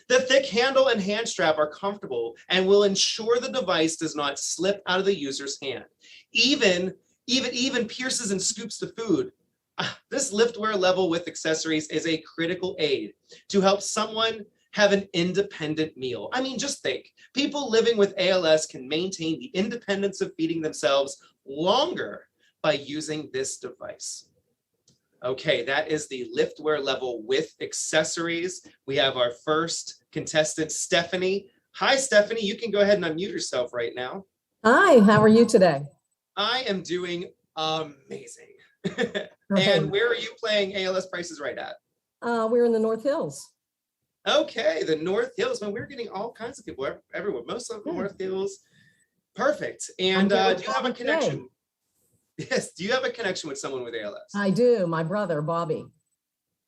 The thick handle and hand strap are comfortable and will ensure the device does not slip out of the user's hand. Even pierces and scoops the food. This liftware level with accessories is a critical aid to help someone have an independent meal. I mean, just think, people living with ALS can maintain the independence of feeding themselves longer by using this device. Okay, that is the liftware level with accessories. We have our first contestant, Stephanie. Hi, Stephanie. You can go ahead and unmute yourself right now. Hi, how are you today? I am doing amazing. And where are you playing ALS Prices Right at? We're in the North Hills. Okay, the North Hills. Man, we're getting all kinds of people everywhere. Most of the North Hills. Perfect. And do you have a connection? Yes. Do you have a connection with someone with ALS? I do. My brother, Bobby.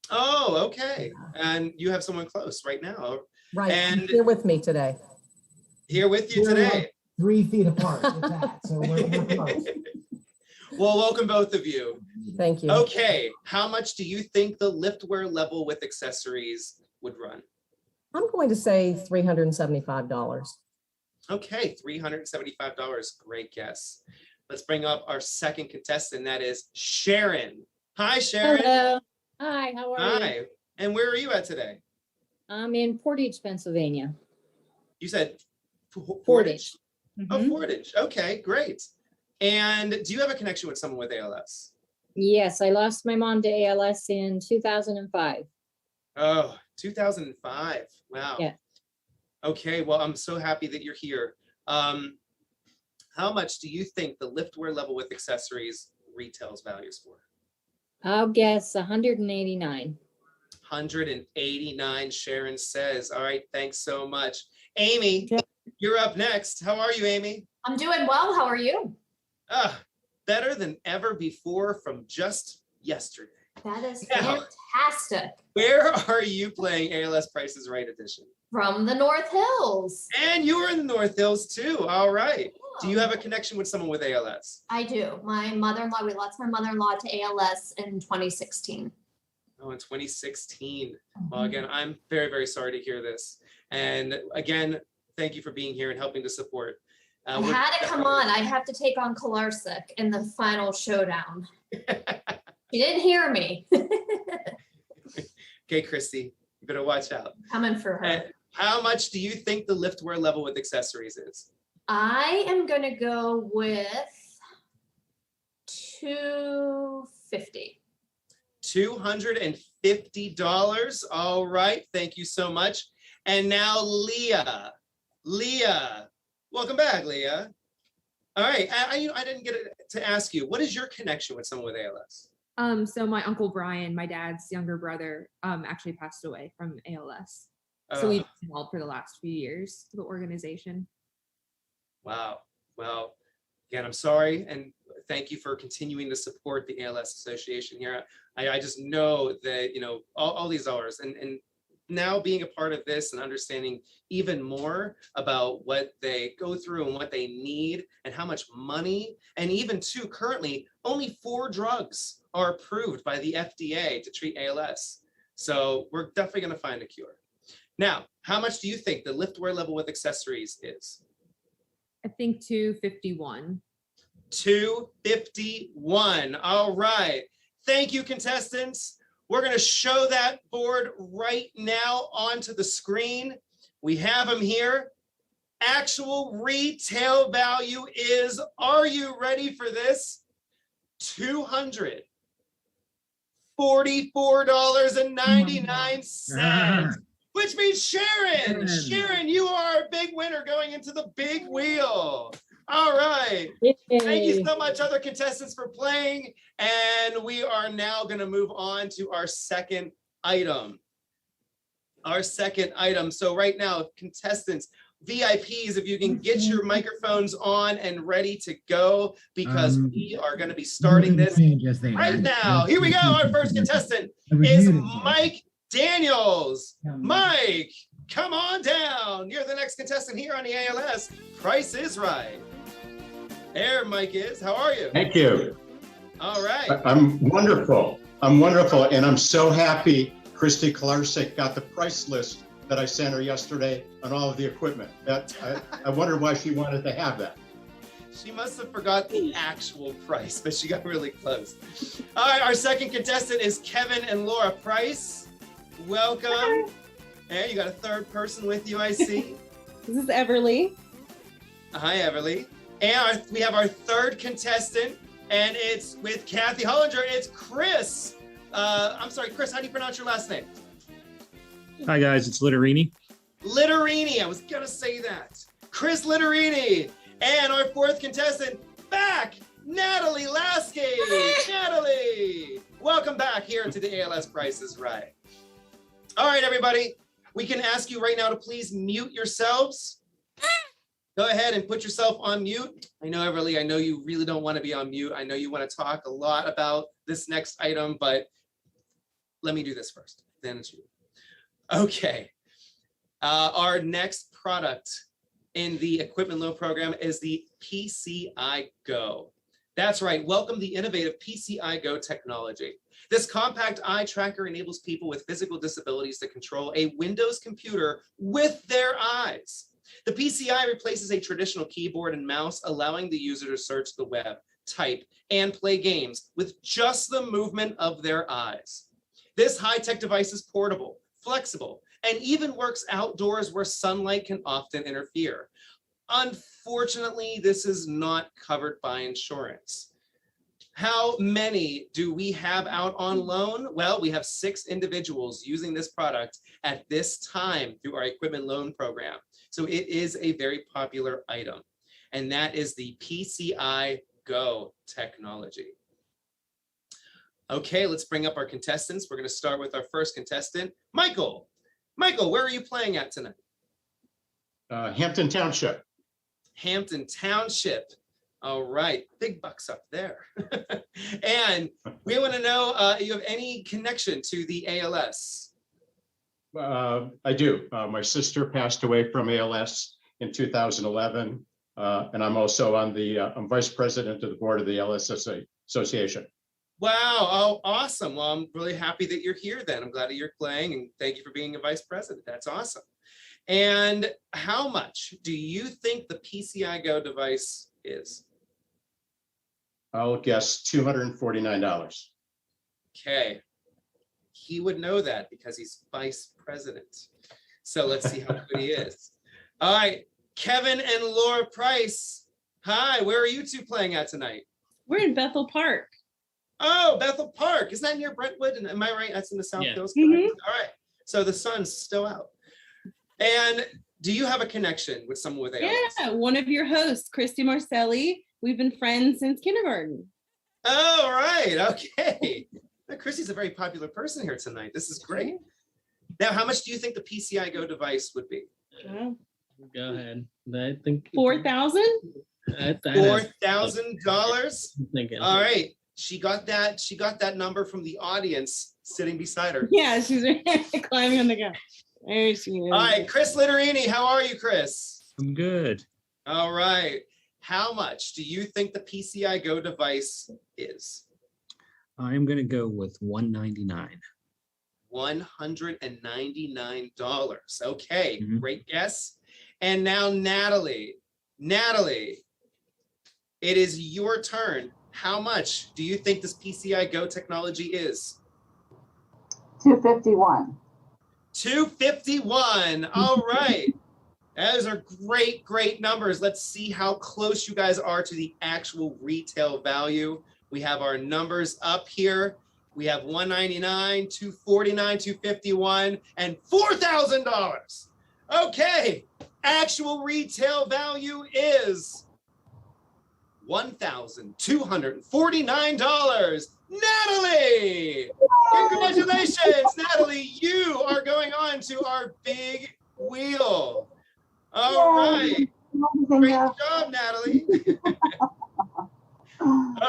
Oh, okay. And you have someone close right now. Right. And He's here with me today. Here with you We're today. like 3 feet apart with that, so we're close. Well, welcome both of you. Thank you. Okay, how much do you think the liftwear level with accessories would run? I'm going to say $375. Okay, $375. Great guess. Let's bring up our second contestant. That is Sharon. Hi, Sharon. Hello. Hi, how are you? Hi. And where are you at today? I'm in Portage, Pennsylvania. You said Portage. Oh, Portage. Okay, great. And do you have a connection with someone with ALS? Yes, I lost my mom to ALS in 2005. Oh, 2005. Wow. Yeah. Okay, well, I'm so happy that you're here. How much do you think the liftwear level with accessories retails values for? I'll guess 189. 189, Sharon says. All right, thanks so much. Amy, you're up next. How are you, Amy? I'm doing well. How are you? Better than ever before from just yesterday. That is Now, fantastic. where are you playing ALS Price is Right edition? From the North Hills. And you were in the North Hills too. All right. Do you have a connection with someone with ALS? I do. My mother-in-law, we lost my mother-in-law to ALS in 2016. Oh, in 2016. Well, again, I'm very, very sorry to hear this. And again, thank you for being here and helping to support. I had to come on. I have to take on Kolarsik in the final showdown. She didn't hear me. Okay, Christy, you better watch out. Coming for her. And how much do you think the liftwear level with accessories is? I am going to go with $250. $250. All right. Thank you so much. And now Leah. Leah, welcome back, Leah. All right. I didn't get to ask you, what is your connection with someone with ALS? So my Uncle Brian, my dad's younger brother, actually passed away from ALS. So we've been involved for the last few years with the organization. Wow. Well, again, I'm sorry. And thank you for continuing to support the ALS Association here. I just know that, you know, all these hours and now being a part of this and understanding even more about what they go through and what they need and how much money, and even too, currently only 4 drugs are approved by the FDA to treat ALS. So we're definitely going to find a cure. Now, how much do you think the liftwear level with accessories is? I think 251. 251. All right. Thank you, contestants. We're going to show that board right now onto the screen. We have them here. Actual retail value is, are you ready for this? $244.99, which means Sharon, you are a big winner going into the big wheel. All right. Thank you so much, other contestants, for playing. And we are now going to move on to our second item. Our second item. So right now, contestants, VIPs, if you can get your microphones on and ready to go, because we are going to be starting this right now. Here we go. Our first contestant is Mike Daniels. Mike, come on down. You're the next contestant here on the ALS Price is Right. There Mike is. How are you? Thank you. All right. I'm wonderful. I'm wonderful. And I'm so happy Christy Kolarsik got the price list that I sent her yesterday on all of the equipment. I wonder why she wanted to have that. She must have forgot the actual price, but she got really close. All right, our second contestant is Kevin and Laura Price. Welcome. Hey, you got a third person with you, I see. This is Everly. Hi, Everly. And we have our third contestant, and it's with Kathy Hollinger. It's Chris. I'm sorry, Chris, how do you pronounce your last name? Hi, guys. It's Litterini. Litterini. I was going to say that. Chris Litterini. And our fourth contestant, back, Natalie Lasky. Natalie, welcome back here to the ALS Price is Right. All right, everybody. We can ask you right now to please mute yourselves. Go ahead and put yourself on mute. I know, Everly, I know you really don't want to be on mute. I know you want to talk a lot about this next item, but let me do this first. Then it's you. Okay. Our next product in the equipment loan program is the PCI Go. That's right. Welcome the innovative PCI Go technology. This compact eye tracker enables people with physical disabilities to control a Windows computer with their eyes. The PCI replaces a traditional keyboard and mouse, allowing the user to search the web, type, and play games with just the movement of their eyes. This high-tech device is portable, flexible, and even works outdoors where sunlight can often interfere. Unfortunately, this is not covered by insurance. How many do we have out on loan? Well, we have 6 individuals using this product at this time through our equipment loan program. So it is a very popular item, and that is the PCI Go technology. Okay, let's bring up our contestants. We're going to start with our first contestant, Michael. Michael, where are you playing at tonight? Hampton Township. Hampton Township. All right, big bucks up there. And we want to know, you have any connection to the ALS? I do. My sister passed away from ALS in 2011, and I'm also on the, I'm vice president of the board of the ALS Association. Wow, oh, awesome. Well, I'm really happy that you're here then. I'm glad that you're playing, and thank you for being a vice president. That's awesome. And how much do you think the PCI Go device is? I'll guess $249. Okay. He would know that because he's vice president. So let's see how good he is. All right, Kevin and Laura Price. Hi, where are you two playing at tonight? We're in Bethel Park. Oh, Bethel Park. Isn't that near Brentwood? And am I right? That's in the South Coast. All right. So the sun's still out. And do you have a connection with someone with ALS? Yeah, one of your hosts, Christy Marcelli. We've been friends since kindergarten. Oh, right. Okay. Now, Christy's a very popular person here tonight. This is great. Now, how much do you think the PCI Go device would be? Go ahead. I think $4,000. $4,000. All right. She got that number from the audience sitting beside her. Yeah, she's climbing on the go. There she is. All right, Chris Litterini, how are you, Chris? I'm good. All right. How much do you think the PCI Go device is? I'm going to go with $199. $199. Okay, great guess. And now Natalie. Natalie, it is your turn. How much do you think this PCI Go technology is? $251. $251. All right. Those are great, great numbers. Let's see how close you guys are to the actual retail value. We have our numbers up here. We have $199, $249, $251, and $4,000. Okay. Actual retail value is $1,249. Natalie! Congratulations, Natalie. You are going on to our big wheel. All right. Great job, Natalie.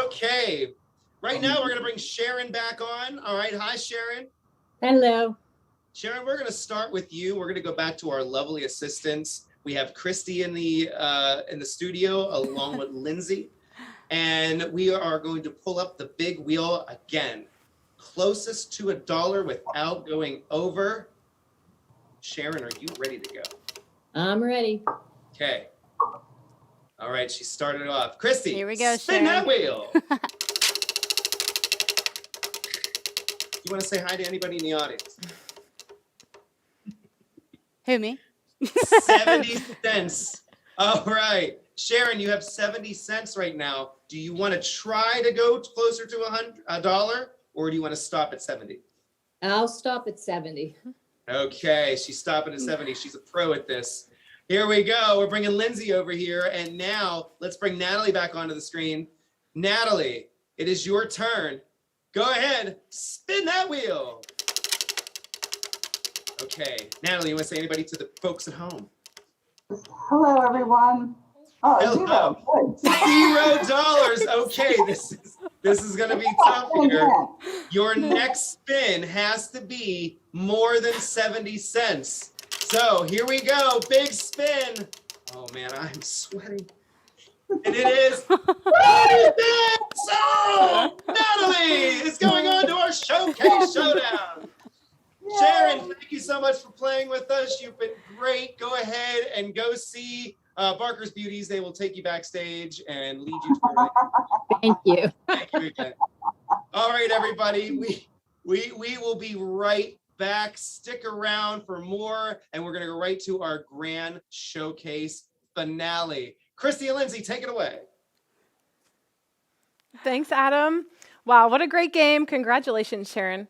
Okay. Right now, we're going to bring Sharon back on. All right. Hi, Sharon. Hello. Sharon, we're going to start with you. We're going to go back to our lovely assistants. We have Christy in the studio along with Lindsay. And we are going to pull up the big wheel again. Closest to $1 without going over. Sharon, are you ready to go? I'm ready. Okay. All right, she started off. Christy, here we go. Spin Sharon. that wheel. You want to say hi to anybody in the audience? Who, me? 70 cents. All right. Sharon, you have 70 cents right now. Do you want to try to go closer to $100, or do you want to stop at 70? I'll stop at 70. Okay, she's stopping at 70. She's a pro at this. Here we go. We're bringing Lindsay over here. And now let's bring Natalie back onto the screen. Natalie, it is your turn. Go ahead, spin that wheel. Okay, Natalie, you want to say anybody to the folks at home? Hello, everyone. Oh, Hello. $0. $0. Okay, this is gonna be tough here. Your next spin has to be more than 70 cents. So here we go, big spin. Oh man, I'm sweating. And it is 30 cents. Oh, Natalie is going on to our showcase showdown. Sharon, thank you so much for playing with us. You've been great. Go ahead and go see Barker's Beauties. They will take you backstage and lead you to the right. Thank you. Thank you again. All right, everybody. We will be right back. Stick around for more, and we're gonna go right to our grand showcase finale. Christy and Lindsay, take it away. Thanks, Adam. Wow, what a great game. Congratulations, Sharon.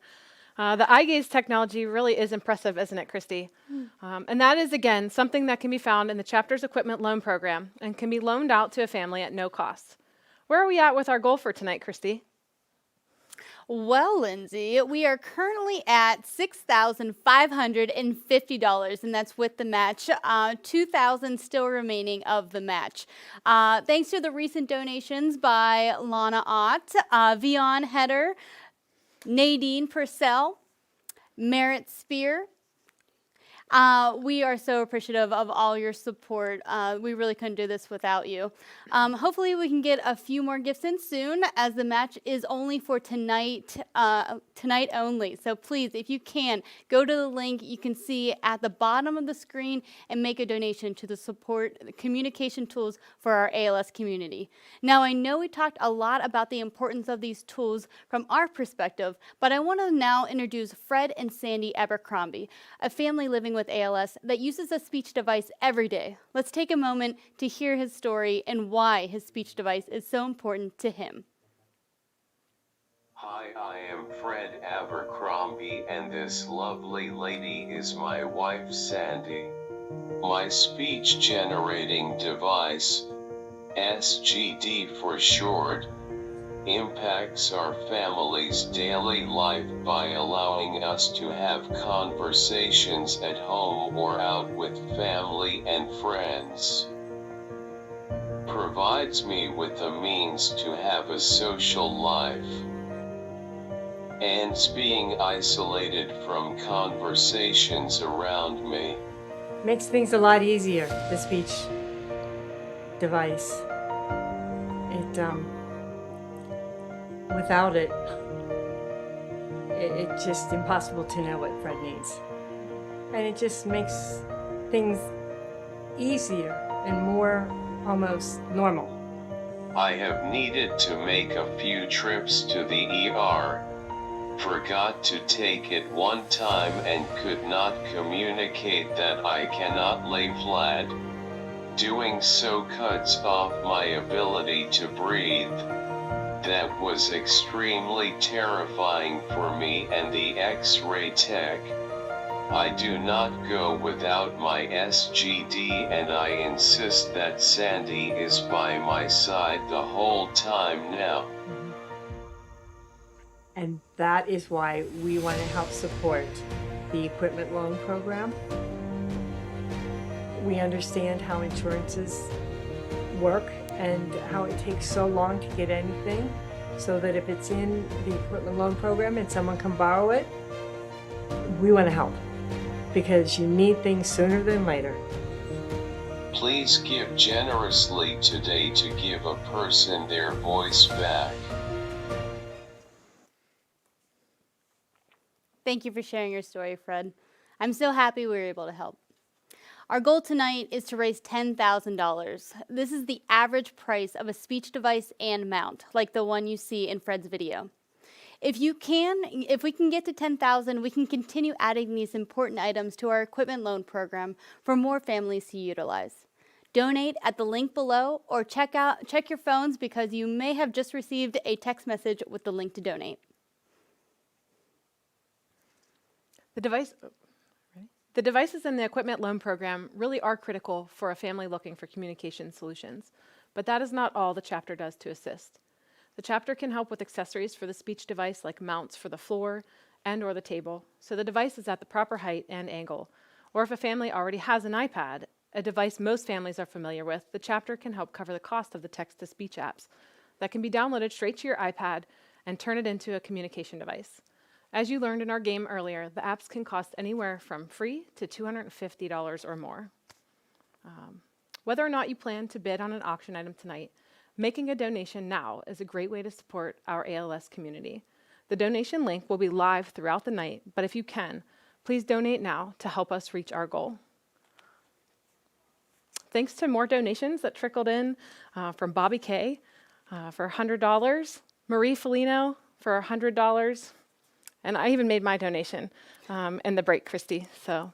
The eye gaze technology really is impressive, isn't it, Christy? And that is, again, something that can be found in the chapter's equipment loan program and can be loaned out to a family at no cost. Where are we at with our goal for tonight, Christy? Well, Lindsay, we are currently at $6,550, and that's with the match. $2,000 still remaining of the match. Thanks to the recent donations by Lana Ott, Vion Heder, Nadine Purcell, Merritt Spear. We are so appreciative of all your support. We really couldn't do this without you. Hopefully we can get a few more gifts in soon, as the match is only for tonight only. So please, if you can, go to the link you can see at the bottom of the screen and make a donation to the support communication tools for our ALS community. Now, I know we talked a lot about the importance of these tools from our perspective, but I want to now introduce Fred and Sandy Abercrombie, a family living with ALS that uses a speech device every day. Let's take a moment to hear his story and why his speech device is so important to him. Hi, I am Fred Abercrombie, and this lovely lady is my wife Sandy. My speech generating device, SGD for short, impacts our family's daily life by allowing us to have conversations at home or out with family and friends. Provides me with the means to have a social life. Ends being isolated from conversations around me. Makes things a lot easier, the speech device. Without it, it's just impossible to know what Fred needs. And it just makes things easier and more almost normal. I have needed to make a few trips to the ER. Forgot to take it one time and could not communicate that I cannot lay flat. Doing so cuts off my ability to breathe. That was extremely terrifying for me and the X-ray tech. I do not go without my SGD, and I insist that Sandy is by my side the whole time now. And that is why we want to help support the equipment loan program. We understand how insurances work and how it takes so long to get anything, so that if it's in the equipment loan program and someone can borrow it, we want to help, because you need things sooner than later. Please give generously today to give a person their voice back. Thank you for sharing your story, Fred. I'm so happy we were able to help. Our goal tonight is to raise $10,000. This is the average price of a speech device and mount, like the one you see in Fred's video. If we can get to 10,000, we can continue adding these important items to our equipment loan program for more families to utilize. Donate at the link below, or check your phones, because you may have just received a text message with the link to donate. The devices in the equipment loan program really are critical for a family looking for communication solutions, but that is not all the chapter does to assist. The chapter can help with accessories for the speech device, like mounts for the floor, and or the table, so the device is at the proper height and angle. Or if a family already has an iPad, a device most families are familiar with, the chapter can help cover the cost of the text-to-speech apps that can be downloaded straight to your iPad and turn it into a communication device. As you learned in our game earlier, the apps can cost anywhere from free to $250 or more. Whether or not you plan to bid on an auction item tonight, making a donation now is a great way to support our ALS community. The donation link will be live throughout the night, but if you can, please donate now to help us reach our goal. Thanks to more donations that trickled in from Bobby K for $100, Marie Felino for $100, and I even made my donation in the break, Christy. So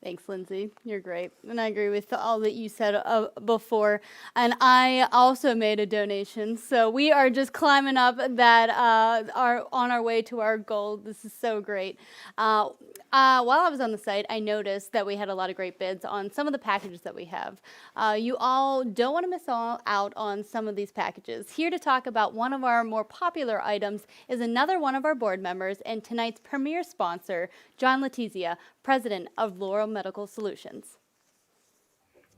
Thanks, Lindsay. You're great. And I agree with all that you said before. And I also made a donation. So we are just climbing up that, are on our way to our goal. This is so great. While I was on the site, I noticed that we had a lot of great bids on some of the packages that we have. You all don't want to miss out on some of these packages. Here to talk about one of our more popular items is another one of our board members and tonight's premier sponsor, John Letizia, president of Laurel Medical Solutions.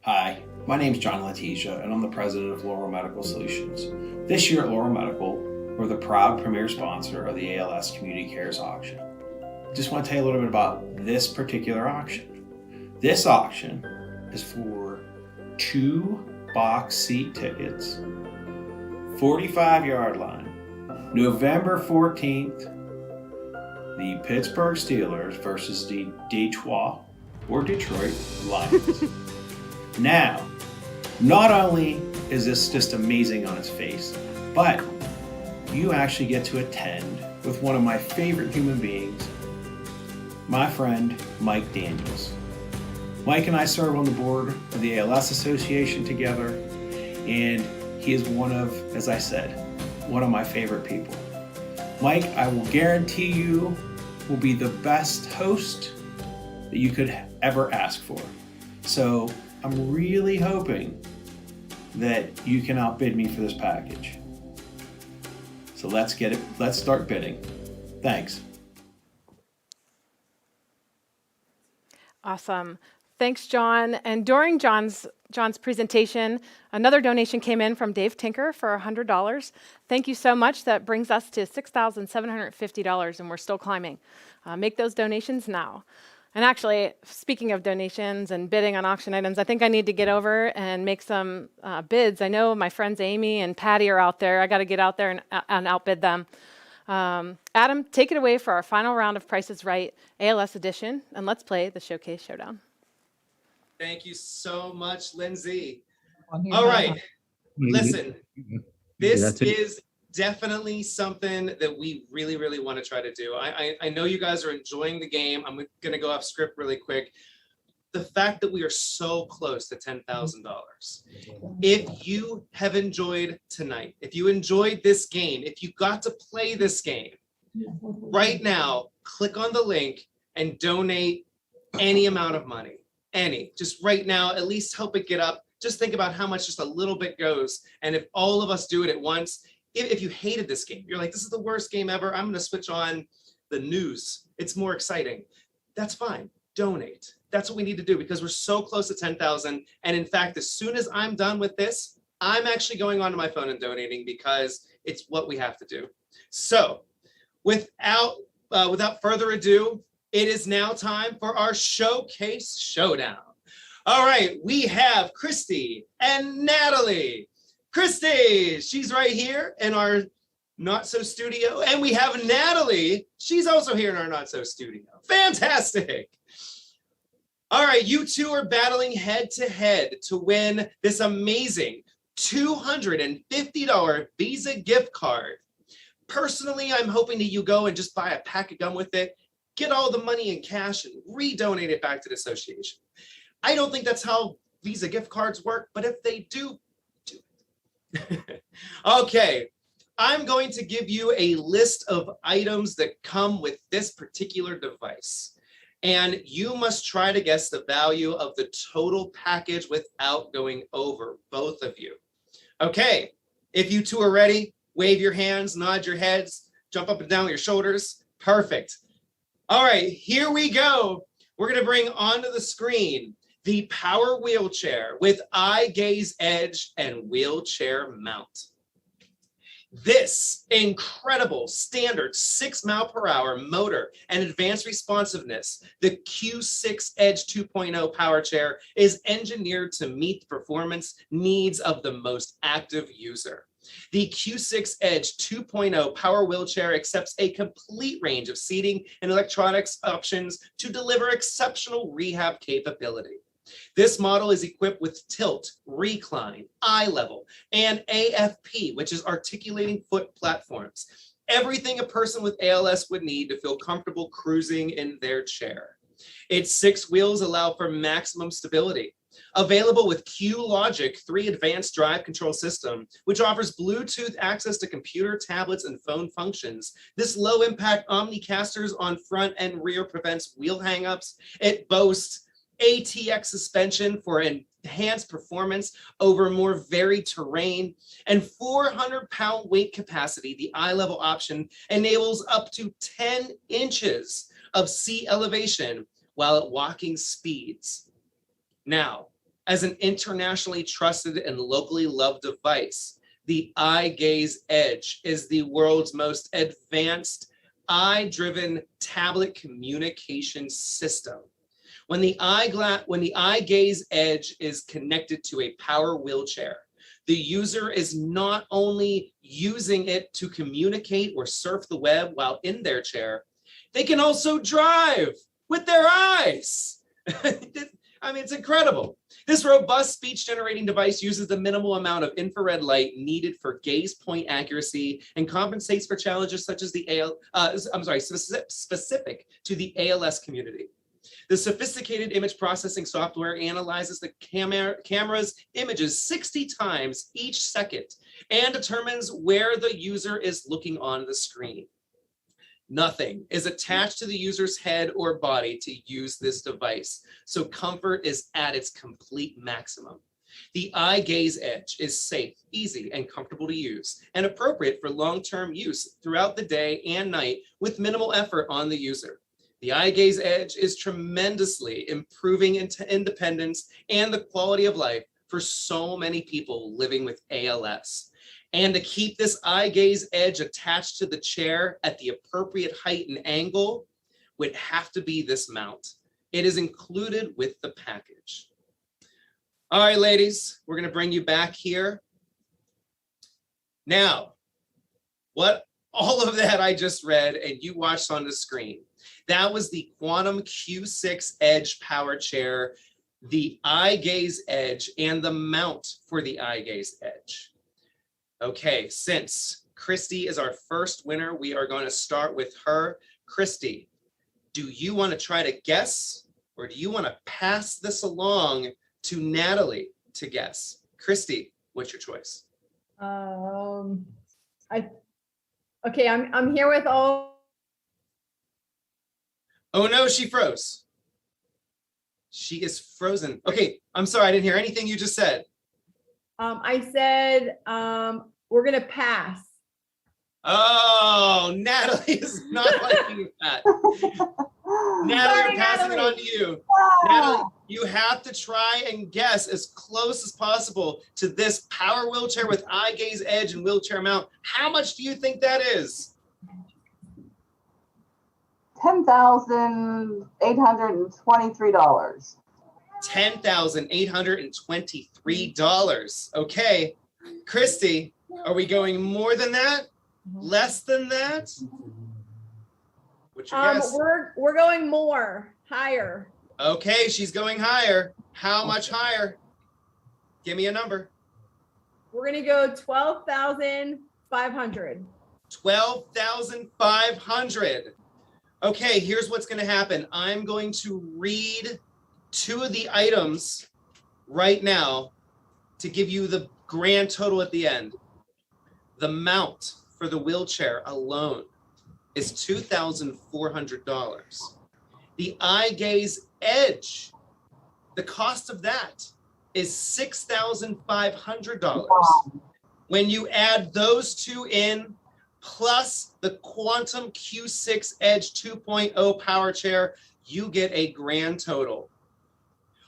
Hi, my name is John Letizia, and I'm the president of Laurel Medical Solutions. This year at Laurel Medical, we're the proud premier sponsor of the ALS Community Cares Auction. I just want to tell you a little bit about this particular auction. This auction is for 2 box seat tickets, 45-yard line, November 14th, the Pittsburgh Steelers versus the Detroit Lions. Now, not only is this just amazing on its face, but you actually get to attend with one of my favorite human beings, my friend Mike Daniels. Mike and I serve on the board of the ALS Association together, and he is one of, as I said, one of my favorite people. Mike, I will guarantee you, will be the best host that you could ever ask for. So I'm really hoping that you can outbid me for this package. So let's start bidding. Thanks. Awesome. Thanks, John. And during John's presentation, another donation came in from Dave Tinker for $100. Thank you so much. That brings us to $6,750, and we're still climbing. Make those donations now. And actually, speaking of donations and bidding on auction items, I think I need to get over and make some bids. I know my friends Amy and Patty are out there. I got to get out there and outbid them. Adam, take it away for our final round of Price is Right ALS edition, and let's play the Showcase Showdown. Thank you so much, Lindsay. All right, listen, this is definitely something that we really, really want to try to do. I know you guys are enjoying the game. I'm going to go off script really quick. The fact that we are so close to $10,000. If you have enjoyed tonight, if you enjoyed this game, if you got to play this game, right now, click on the link and donate any amount of money. Just right now, at least help it get up. Just think about how much just a little bit goes. And if all of us do it at once, if you hated this game, you're like, this is the worst game ever, I'm going to switch on the news. It's more exciting. That's fine. Donate. That's what we need to do because we're so close to 10,000. And in fact, as soon as I'm done with this, I'm actually going onto my phone and donating because it's what we have to do. So without further ado, it is now time for our Showcase Showdown. All right, we have Christy and Natalie. Christy, she's right here in our Not So Studio. And we have Natalie. She's also here in our Not So Studio. Fantastic. All right, you two are battling head to head to win this amazing $250 Visa gift card. Personally, I'm hoping that you go and just buy a pack of gum with it, get all the money in cash and redonate it back to the association. I don't think that's how Visa gift cards work, but if they do it. Okay, I'm going to give you a list of items that come with this particular device. And you must try to guess the value of the total package without going over, both of you. Okay, if you two are ready, wave your hands, nod your heads, jump up and down with your shoulders. Perfect. All right, here we go. We're going to bring onto the screen the Power Wheelchair with eye gaze edge and wheelchair mount. This incredible standard 6 mph motor and advanced responsiveness, the Q6 Edge 2.0 power chair, is engineered to meet the performance needs of the most active user. The Q6 Edge 2.0 power wheelchair accepts a complete range of seating and electronics options to deliver exceptional rehab capability. This model is equipped with tilt, recline, eye level, and AFP, which is articulating foot platforms. Everything a person with ALS would need to feel comfortable cruising in their chair. Its 6 wheels allow for maximum stability. Available with Q-Logic 3 advanced drive control system, which offers Bluetooth access to computer, tablets, and phone functions. This low-impact Omnicasters on front and rear prevents wheel hangups. It boasts ATX suspension for enhanced performance over more varied terrain, and 400-pound weight capacity. The eye level option enables up to 10 inches of seat elevation while at walking speeds. Now, as an internationally trusted and locally loved device, the Eye Gaze Edge is the world's most advanced eye-driven tablet communication system. When the Eye Gaze Edge is connected to a power wheelchair, the user is not only using it to communicate or surf the web while in their chair, they can also drive with their eyes. I mean, it's incredible. This robust speech-generating device uses the minimal amount of infrared light needed for gaze point accuracy and compensates for challenges such as specific to the ALS community. The sophisticated image processing software analyzes the camera's images 60 times each second and determines where the user is looking on the screen. Nothing is attached to the user's head or body to use this device, so comfort is at its complete maximum. The Eye Gaze Edge is safe, easy, and comfortable to use, and appropriate for long-term use throughout the day and night with minimal effort on the user. The Eye Gaze Edge is tremendously improving independence and the quality of life for so many people living with ALS. And to keep this Eye Gaze Edge attached to the chair at the appropriate height and angle would have to be this mount. It is included with the package. All right, ladies, we're going to bring you back here. Now, what all of that I just read and you watched on the screen, that was the Quantum Q6 Edge power chair, the Eye Gaze Edge, and the mount for the Eye Gaze Edge. Okay, since Christy is our first winner, we are going to start with her. Christy, do you want to try to guess, or do you want to pass this along to Natalie to guess? Christy, what's your choice? I'm here with all. Oh no, she froze. She is frozen. Okay, I'm sorry, I didn't hear anything you just said. I said we're gonna pass. Oh, Natalie is not liking that. Natalie, we're passing it on to you. Natalie, you have to try and guess as close as possible to this power wheelchair with Eye Gaze Edge and wheelchair mount. How much do you think that is? $10,823. $10,823. Okay, Christy, are we going more than that? Less than that? What's your guess? We're going more, higher. Okay, she's going higher. How much higher? Give me a number. We're gonna go 12,500. 12,500. Okay, here's what's going to happen. I'm going to read 2 of the items right now to give you the grand total at the end. The mount for the wheelchair alone is $2,400. The Eye Gaze Edge, the cost of that is $6,500. When you add those 2 in, plus the Quantum Q6 Edge 2.0 power chair, you get a grand total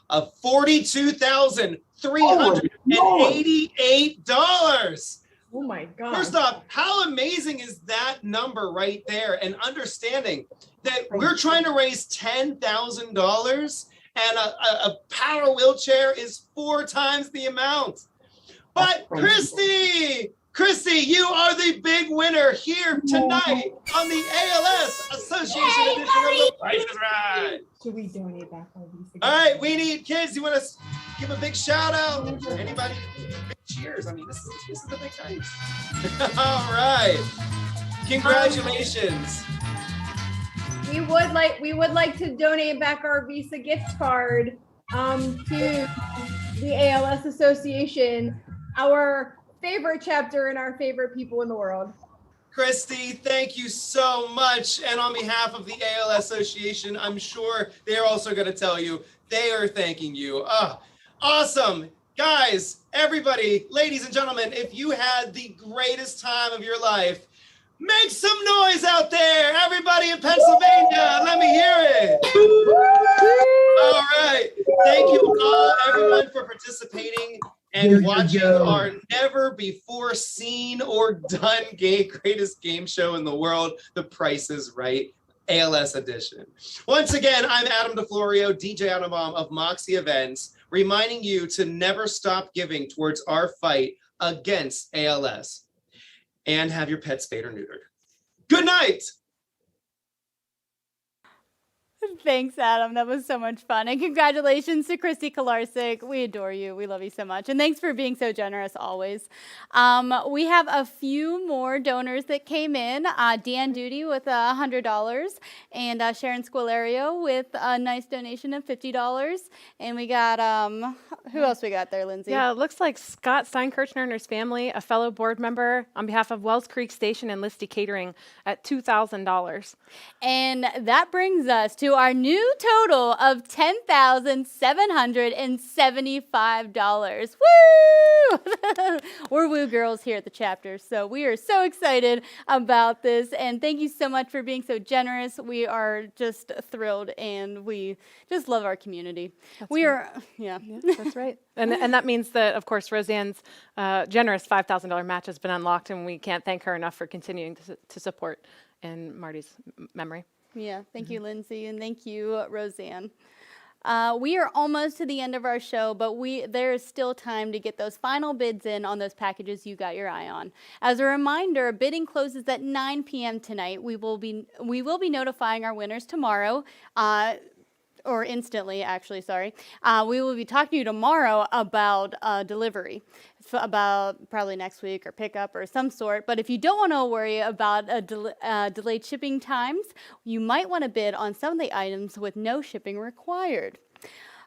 of $42,388. Oh my God. First off, how amazing is that number right there? And understanding that we're trying to raise $10,000 and a power wheelchair is 4 times the amount. But Christy, you are the big winner here tonight on the ALS Association edition of The Price is Right. Should we donate back all these? All right, we need kids. You want to give a big shout out? Anybody? Big cheers. I mean, this is the big night. All right. Congratulations. We would like to donate back our Visa gift card to the ALS Association, our favorite chapter and our favorite people in the world. Christy, thank you so much. And on behalf of the ALS Association, I'm sure they're also going to tell you they are thanking you. Awesome. Guys, everybody, ladies and gentlemen, if you had the greatest time of your life, make some noise out there. Everybody in Pennsylvania, let me hear it. All right. Thank you all, everyone, for participating and watching our never before seen or done greatest game show in the world, The Price is Right, ALS edition. Once again, I'm Adam DeFlorio, DJ Autobomb of Moxie Events, reminding you to never stop giving towards our fight against ALS. And have your pet spayed or neutered. Good night. Thanks, Adam. That was so much fun. And congratulations to Christy Kolarsik. We adore you. We love you so much. And thanks for being so generous always. We have a few more donors that came in. Dan Duty with $100 and Sharon Squalario with a nice donation of $50. And we got, who else we got there, Lindsay? Yeah, it looks like Scott Steinkirchner and his family, a fellow board member, on behalf of Wells Creek Station and Listy Catering at $2,000. And that brings us to our new total of $10,775. Woo! We're woo girls here at the chapter, so we are so excited about this. And thank you so much for being so generous. We are just thrilled, and we just love our community. Yeah, that's right. And that means that, of course, Roseanne's generous $5,000 match has been unlocked, and we can't thank her enough for continuing to support in Marty's memory. Yeah, thank you, Lindsay, and thank you, Roseanne. We are almost to the end of our show, but there is still time to get those final bids in on those packages you got your eye on. As a reminder, bidding closes at 9 p.m. tonight. We will be notifying our winners tomorrow. Or instantly, actually, sorry. We will be talking to you tomorrow about delivery, about probably next week or pickup or some sort. But if you don't want to worry about delayed shipping times, you might want to bid on some of the items with no shipping required.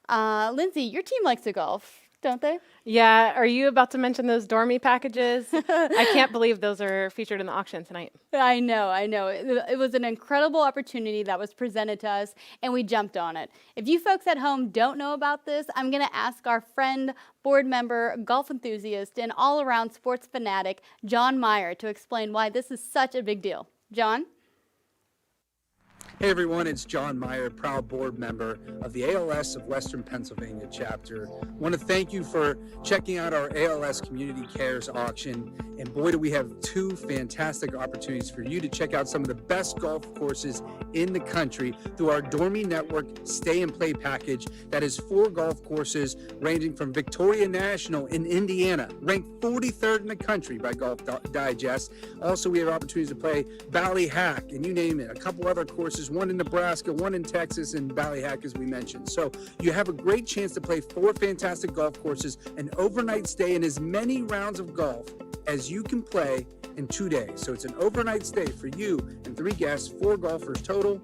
Lindsay, your team likes to golf, don't they? Yeah. Are you about to mention those Dormy packages? I can't believe those are featured in the auction tonight. I know. It was an incredible opportunity that was presented to us, and we jumped on it. If you folks at home don't know about this, I'm going to ask our friend, board member, golf enthusiast, and all-around sports fanatic, John Meyer, to explain why this is such a big deal. John? Hey everyone, it's John Meyer, proud board member of the ALS of Western Pennsylvania chapter. I want to thank you for checking out our ALS Community Cares auction. And boy, do we have 2 fantastic opportunities for you to check out some of the best golf courses in the country through our Dormy Network Stay and Play package. That is 4 golf courses ranging from Victoria National in Indiana, ranked 43rd in the country by Golf Digest. Also, we have opportunities to play Ballyhack, and you name it, a couple other courses, one in Nebraska, one in Texas, and Ballyhack, as we mentioned. So you have a great chance to play 4 fantastic golf courses, an overnight stay, and as many rounds of golf as you can play in 2 days. So it's an overnight stay for you and 3 guests, 4 golfers total,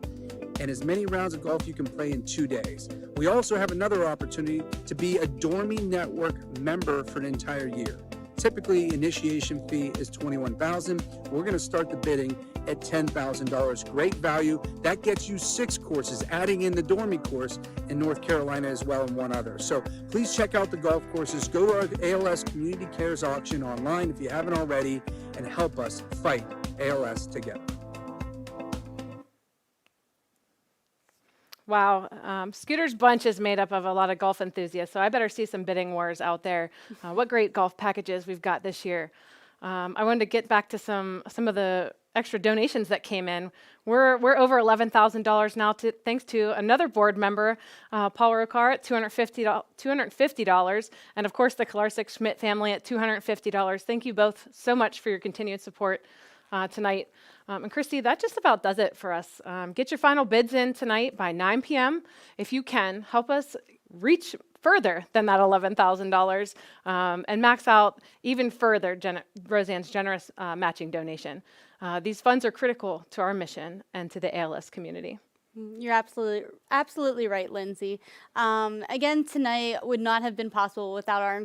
and as many rounds of golf you can play in 2 days. We also have another opportunity to be a Dormy Network member for an entire year. Typically, initiation fee is $21,000. We're going to start the bidding at $10,000. Great value. That gets you 6 courses, adding in the Dormy course in North Carolina as well, and 1 other. So please check out the golf courses. Go to our ALS Community Cares auction online if you haven't already, and help us fight ALS together. Wow. Scooter's bunch is made up of a lot of golf enthusiasts, so I better see some bidding wars out there. What great golf packages we've got this year. I wanted to get back to some of the extra donations that came in. We're over $11,000 now, thanks to another board member, Paul Rokar at $250, and of course the Kolarsik Schmidt family at $250. Thank you both so much for your continued support tonight. And Christy, that just about does it for us. Get your final bids in tonight by 9 p.m. If you can, help us reach further than that $11,000 and max out even further Roseanne's generous matching donation. These funds are critical to our mission and to the ALS community. You're absolutely right, Lindsay. Again, tonight would not have been possible without our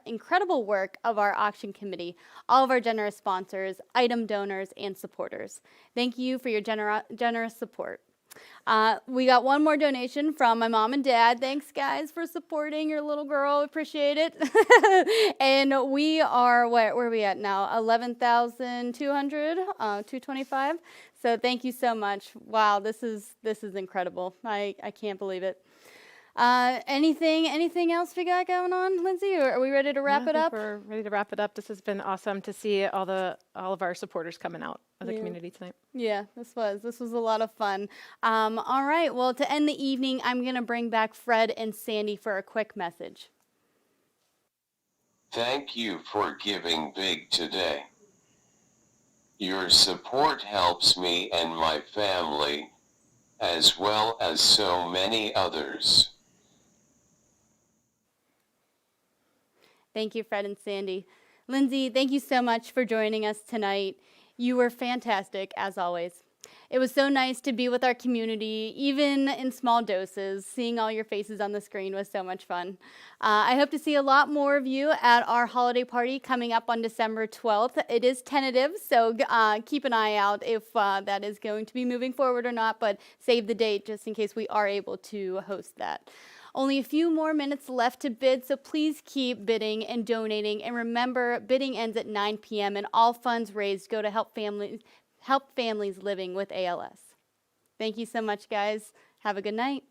incredible work of our auction committee, all of our generous sponsors, item donors, and supporters. Thank you for your generous support. We got one more donation from my mom and dad. Thanks, guys, for supporting your little girl. Appreciate it. And we are, where are we at now? 11,200, 225. So thank you so much. Wow, this is incredible. I can't believe it. Anything else we got going on, Lindsay? Or are we ready to wrap it up? We're ready to wrap it up. This has been awesome to see all of our supporters coming out of the community tonight. Yeah, this was a lot of fun. All right, well, to end the evening, I'm going to bring back Fred and Sandy for a quick message. Thank you for giving big today. Your support helps me and my family, as well as so many others. Thank you, Fred and Sandy. Lindsay, thank you so much for joining us tonight. You were fantastic, as always. It was so nice to be with our community, even in small doses. Seeing all your faces on the screen was so much fun. I hope to see a lot more of you at our holiday party coming up on December 12th. It is tentative, so keep an eye out if that is going to be moving forward or not, but save the date just in case we are able to host that. Only a few more minutes left to bid, so please keep bidding and donating. And remember, bidding ends at 9 p.m. and all funds raised go to help families living with ALS. Thank you so much, guys. Have a good night.